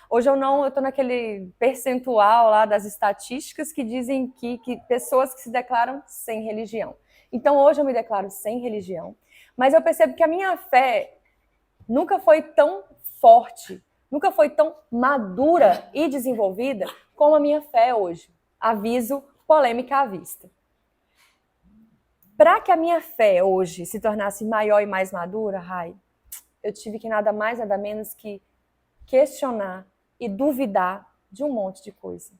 Hoje eu estou naquele percentual lá das estatísticas que dizem que pessoas que se declaram sem religião. Então hoje eu me declaro sem religião. Mas eu percebo que a minha fé nunca foi tão forte nunca foi tão madura e desenvolvida como a minha fé hoje. Aviso, polêmica à vista. Para que a minha fé hoje se tornasse maior e mais madura, Rai, eu tive que nada mais, nada menos que questionar e duvidar de um monte de coisa.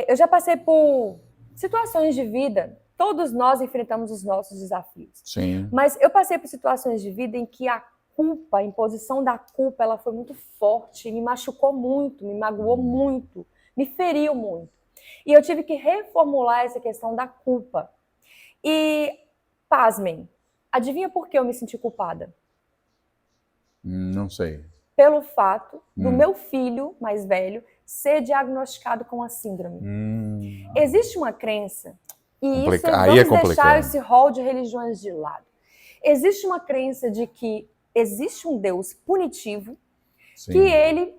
Eu já passei por situações de vida, todos nós enfrentamos os nossos desafios. Sim. Mas eu passei por situações de vida em que a culpa, a imposição da culpa, ela foi muito forte, me machucou muito, me magoou muito, me feriu muito. E eu tive que reformular essa questão da culpa. E, pasmem, adivinha por que eu me senti culpada? Não sei. Pelo fato do meu filho mais velho ser diagnosticado com a síndrome. Existe uma crença, e isso vamos deixar esse rol de religiões de lado. Existe uma crença de que existe um Deus punitivo, sim, que ele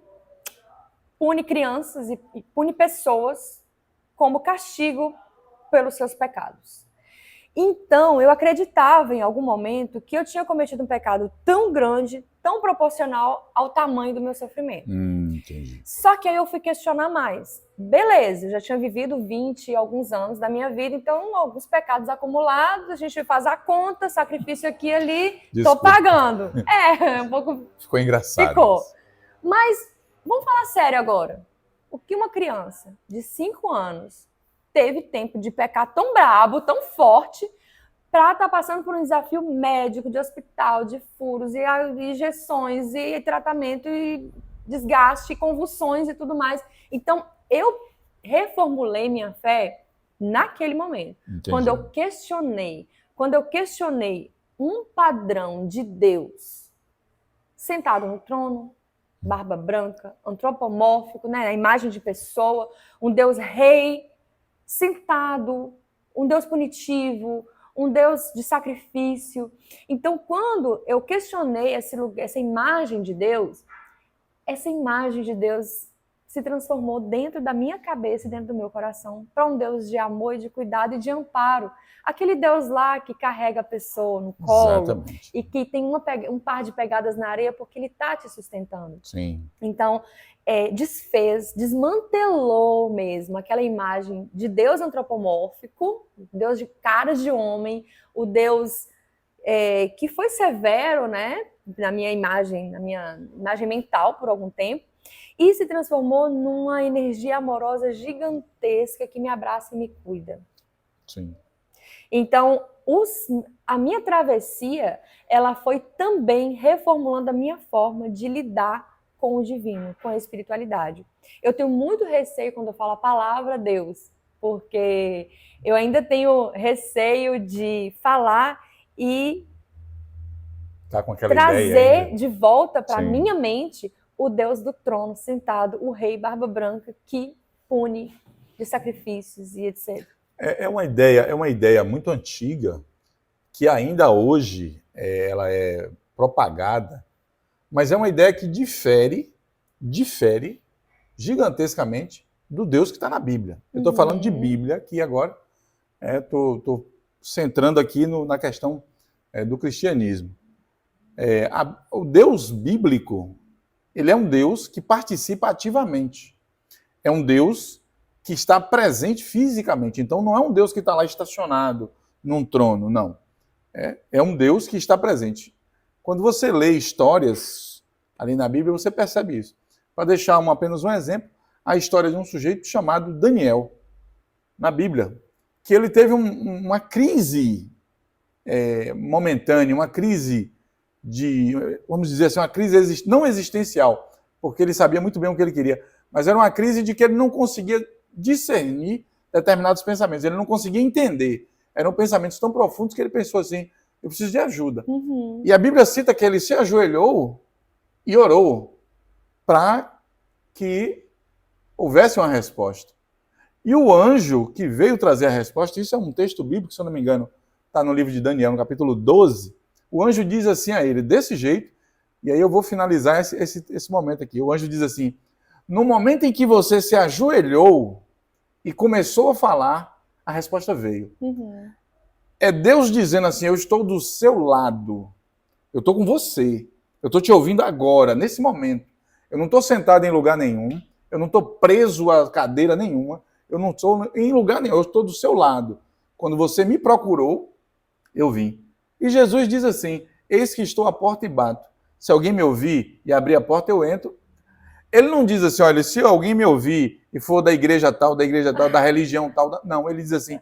pune crianças e pune pessoas como castigo pelos seus pecados. Então, eu acreditava em algum momento que eu tinha cometido um pecado tão grande, tão proporcional ao tamanho do meu sofrimento. Entendi. Só que aí eu fui questionar mais. Beleza, eu já tinha vivido 20 e alguns anos da minha vida, então alguns pecados acumulados, a gente faz a conta, sacrifício aqui e ali, tô pagando. Um pouco... Ficou engraçado. Ficou. Mas, vamos falar sério agora. O que uma criança de 5 anos teve tempo de pecar tão brabo, tão forte, para estar passando por um desafio médico, de hospital, de furos, e injeções, e tratamento, e desgaste, convulsões e tudo mais. Então, eu reformulei minha fé naquele momento. Entendi. Quando eu questionei um padrão de Deus sentado no trono, barba branca, antropomórfico, né, a imagem de pessoa, um Deus rei, sentado, um Deus punitivo, um Deus de sacrifício. Então, quando eu questionei essa imagem de Deus, essa imagem de Deus se transformou dentro da minha cabeça e dentro do meu coração para um Deus de amor e de cuidado e de amparo. Aquele Deus lá que carrega a pessoa no colo. Exatamente. E que tem um par de pegadas na areia porque ele está te sustentando. Sim. Então, desmantelou mesmo aquela imagem de Deus antropomórfico, Deus de caras de homem, o Deus que foi severo, né, na minha imagem mental por algum tempo, e se transformou numa energia amorosa gigantesca que me abraça e me cuida. Sim. Então, a minha travessia, ela foi também reformulando a minha forma de lidar com o divino, com a espiritualidade. Eu tenho muito receio quando eu falo a palavra Deus, porque eu ainda tenho receio de falar e trazer de volta para a minha mente o Deus do trono sentado, o rei barba branca que pune de sacrifícios e etc. É uma ideia muito antiga que ainda hoje ela é propagada, mas é uma ideia que difere gigantescamente do Deus que está na Bíblia. Eu estou falando de Bíblia aqui agora, estou centrando aqui na questão do cristianismo. O Deus bíblico, ele é um Deus que participa ativamente. É um Deus que está presente fisicamente. Então não é um Deus que está lá estacionado num trono, não. É um Deus que está presente. Quando você lê histórias ali na Bíblia, você percebe isso. Para deixar apenas um exemplo, a história de um sujeito chamado Daniel, na Bíblia, que ele teve uma crise momentânea, uma crise vamos dizer assim, uma crise não existencial, porque ele sabia muito bem o que ele queria, mas era uma crise de que ele não conseguia discernir determinados pensamentos, ele não conseguia entender. Eram pensamentos tão profundos que ele pensou assim, eu preciso de ajuda. E a Bíblia cita que ele se ajoelhou e orou para que houvesse uma resposta. E o anjo que veio trazer a resposta, isso é um texto bíblico, se eu não me engano, está no livro de Daniel, no capítulo 12, o anjo diz assim a ele, desse jeito, e aí eu vou finalizar esse momento aqui. O anjo diz assim, no momento em que você se ajoelhou e começou a falar, a resposta veio. É Deus dizendo assim, eu estou do seu lado, eu estou com você, eu estou te ouvindo agora, nesse momento. Eu não estou sentado em lugar nenhum, eu não estou preso a cadeira nenhuma, eu não estou em lugar nenhum, eu estou do seu lado. Quando você me procurou, eu vim. E Jesus diz assim, eis que estou à porta e bato. Se alguém me ouvir e abrir a porta, eu entro. Ele não diz assim, olha, se alguém me ouvir e for da igreja tal, da religião tal, não, ele diz assim,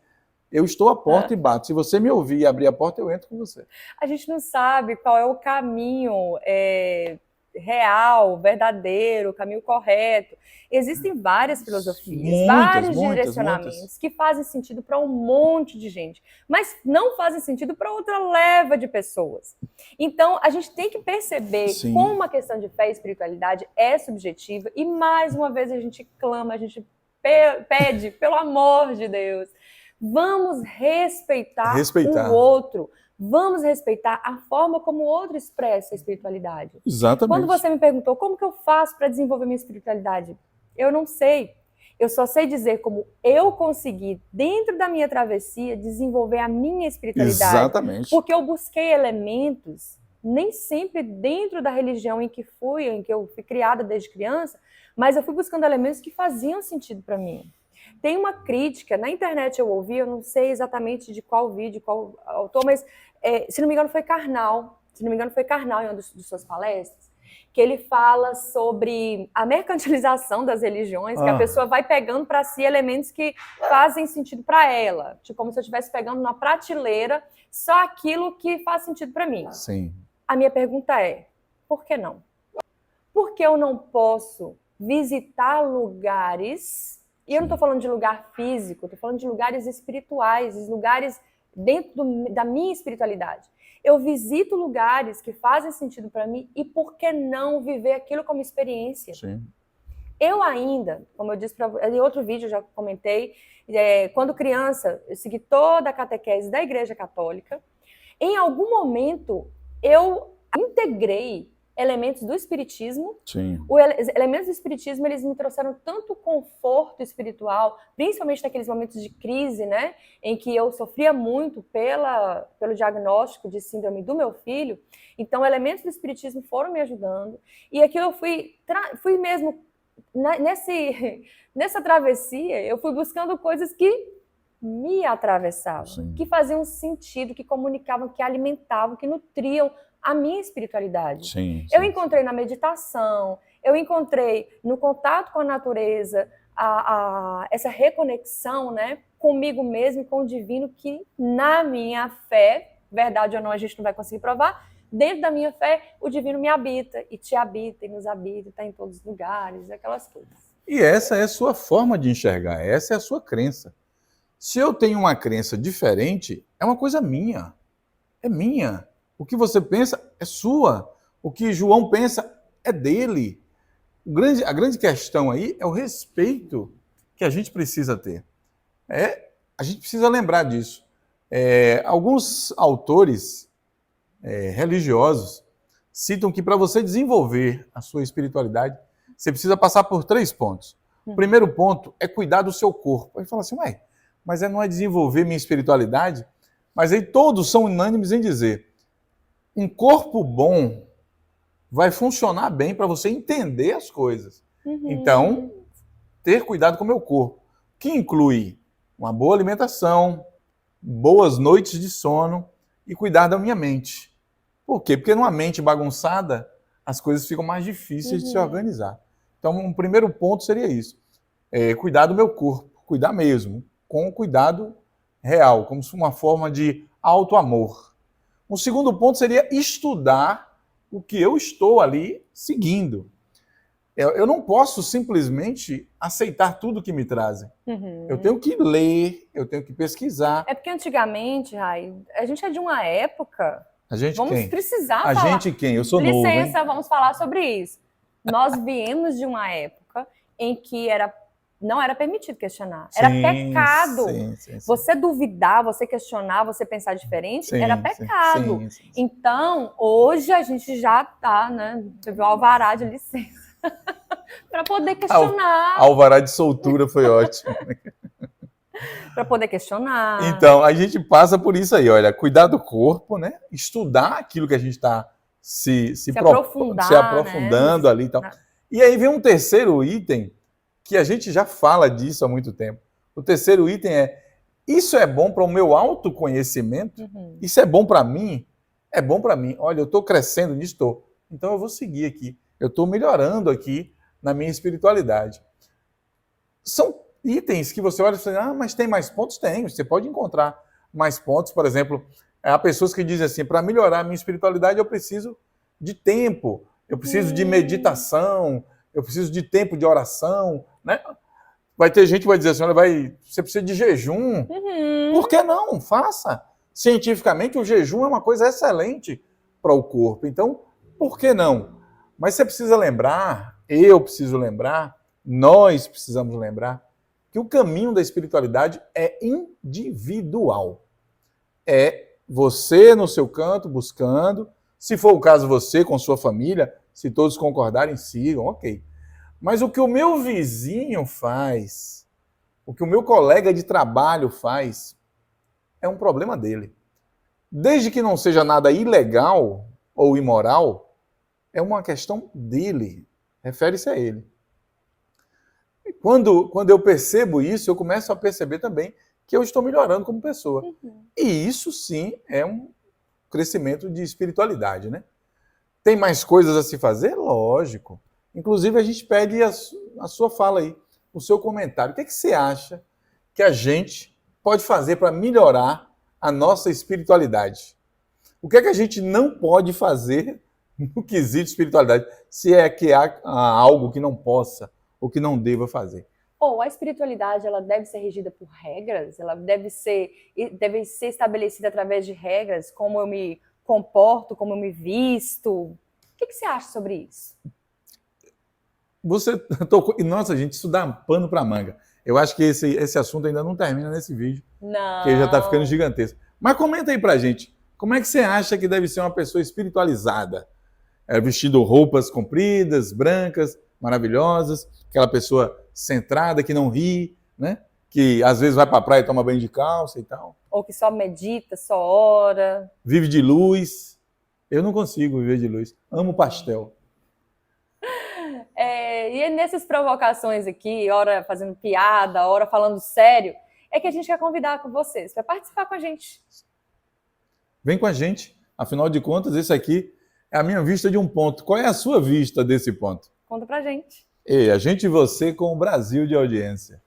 eu estou à porta e bato. Se você me ouvir e abrir a porta, eu entro com você. A gente não sabe qual é o caminho real, verdadeiro, o caminho correto. Existem várias filosofias, vários direcionamentos que fazem sentido para um monte de gente, mas não fazem sentido para outra leva de pessoas. Então, a gente tem que perceber como uma questão de fé e espiritualidade é subjetiva e, mais uma vez, a gente clama, a gente pede, pelo amor de Deus, vamos respeitar o outro. Vamos respeitar a forma como o outro expressa a espiritualidade. Exatamente. Quando você me perguntou como que eu faço para desenvolver minha espiritualidade, eu não sei. Eu só sei dizer como eu consegui, dentro da minha travessia, desenvolver a minha espiritualidade. Exatamente. Porque eu busquei elementos, nem sempre dentro da religião em que eu fui criada desde criança, mas eu fui buscando elementos que faziam sentido para mim. Tem uma crítica, na internet eu ouvi, eu não sei exatamente de qual vídeo, qual autor, mas se não me engano foi Karnal, em uma das suas palestras, que ele fala sobre a mercantilização das religiões, que a pessoa vai pegando para si elementos que fazem sentido para ela, tipo como se eu estivesse pegando numa prateleira só aquilo que faz sentido para mim. Sim. A minha pergunta é, por que não? Por que eu não posso visitar lugares... E eu não estou falando de lugar físico, estou falando de lugares espirituais, lugares dentro da minha espiritualidade. Eu visito lugares que fazem sentido para mim e por que não viver aquilo como experiência? Sim. Eu ainda, como eu disse em outro vídeo, eu já comentei, quando criança, eu segui toda a catequese da Igreja Católica. Em algum momento, eu integrei elementos do espiritismo. Sim. Os elementos do espiritismo, eles me trouxeram tanto conforto espiritual, principalmente naqueles momentos de crise, né, em que eu sofria muito pelo diagnóstico de síndrome do meu filho. Então, elementos do espiritismo foram me ajudando. E aquilo eu fui mesmo, nessa travessia, eu fui buscando coisas que me atravessavam, Sim. que faziam sentido, que comunicavam, que alimentavam, que nutriam a minha espiritualidade. Sim, eu encontrei na meditação, eu encontrei no contato com a natureza, essa reconexão, né, comigo mesmo e com o divino, que na minha fé, verdade ou não, a gente não vai conseguir provar, dentro da minha fé, o divino me habita, e te habita, e nos habita, está em todos os lugares, aquelas coisas. E essa é a sua forma de enxergar, essa é a sua crença. Se eu tenho uma crença diferente, é uma coisa minha, é minha. O que você pensa é sua. O que João pensa é dele. A grande questão aí é o respeito que a gente precisa ter. A gente precisa lembrar disso. Alguns autores religiosos citam que para você desenvolver a sua espiritualidade, você precisa passar por 3 pontos. O primeiro ponto é cuidar do seu corpo. Aí fala assim, mas não é desenvolver minha espiritualidade? Mas aí todos são unânimes em dizer, um corpo bom vai funcionar bem para você entender as coisas. Então, ter cuidado com o meu corpo, que inclui uma boa alimentação, boas noites de sono e cuidar da minha mente. Por quê? Porque numa mente bagunçada, as coisas ficam mais difíceis de se organizar. Então, um primeiro ponto seria isso. Cuidar do meu corpo, cuidar mesmo, com cuidado real, como se fosse uma forma de auto-amor. Um segundo ponto seria estudar o que eu estou ali seguindo. Eu não posso simplesmente aceitar tudo que me trazem. Eu tenho que ler, eu tenho que pesquisar. É porque antigamente, Rai, a gente é de uma época... A gente vamos quem? precisar a falar. Gente quem? Eu sou novo, licença, hein? Vamos falar sobre isso. Nós viemos de uma época em que não era permitido questionar. Era pecado. Sim. Você duvidar, você questionar, você pensar diferente, era pecado. Sim. Então, hoje a gente já está, né? Teve o alvará de licença para poder questionar. Alvará de soltura foi ótimo. Para poder questionar. Então, a gente passa por isso aí, olha, cuidar do corpo, né? Estudar aquilo que a gente está se aprofundando, né? Ali e tal. E aí vem um terceiro item, que a gente já fala disso há muito tempo. O terceiro item é: isso é bom para o meu autoconhecimento? Uhum. Isso é bom para mim? É bom para mim. Olha, eu estou crescendo nisso, estou. Então eu vou seguir aqui. Eu estou melhorando aqui na minha espiritualidade. São itens que você olha e fala, mas tem mais pontos? Tem. Você pode encontrar mais pontos. Por exemplo, há pessoas que dizem assim, para melhorar a minha espiritualidade eu preciso de tempo, eu preciso de meditação, eu preciso de tempo de oração, né? Vai ter gente que vai dizer assim, olha, você precisa de jejum. Por que não? Faça. Cientificamente, o jejum é uma coisa excelente para o corpo. Então, por que não? Mas você precisa lembrar, eu preciso lembrar, nós precisamos lembrar, que o caminho da espiritualidade é individual. É você no seu canto, buscando. Se for o caso, você com sua família, se todos concordarem, sigam, ok. Mas o que o meu vizinho faz, o que o meu colega de trabalho faz, é um problema dele. Desde que não seja nada ilegal ou imoral, é uma questão dele. Refere-se a ele. Quando eu percebo isso, eu começo a perceber também que eu estou melhorando como pessoa. E isso sim é um crescimento de espiritualidade, né? Tem mais coisas a se fazer? Lógico. Inclusive, a gente pede a sua fala aí, o seu comentário. O que você acha que a gente pode fazer para melhorar a nossa espiritualidade? O que é que a gente não pode fazer no quesito espiritualidade? Se é que há algo que não possa ou que não deva fazer. Ou a espiritualidade, ela deve ser regida por regras? Ela deve ser estabelecida através de regras? Como eu me comporto, como eu me visto? O que você acha sobre isso? Você tocou... Nossa, gente, isso dá pano para manga. Eu acho que esse assunto ainda não termina nesse vídeo. Não. Porque já está ficando gigantesco. Mas comenta aí pra gente. Como é que você acha que deve ser uma pessoa espiritualizada? Vestindo roupas compridas, brancas, maravilhosas, aquela pessoa centrada, que não ri, né? Que às vezes vai para a praia e toma banho de calça e tal. Ou que só medita, só ora. Vive de luz. Eu não consigo viver de luz. Amo pastel. E nessas provocações aqui, hora fazendo piada, hora falando sério, é que a gente quer convidar com vocês para participar com a gente. Vem com a gente. Afinal de contas, esse aqui é a minha vista de um ponto. Qual é a sua vista desse ponto? Conta pra gente. A gente e você com o Brasil de audiência.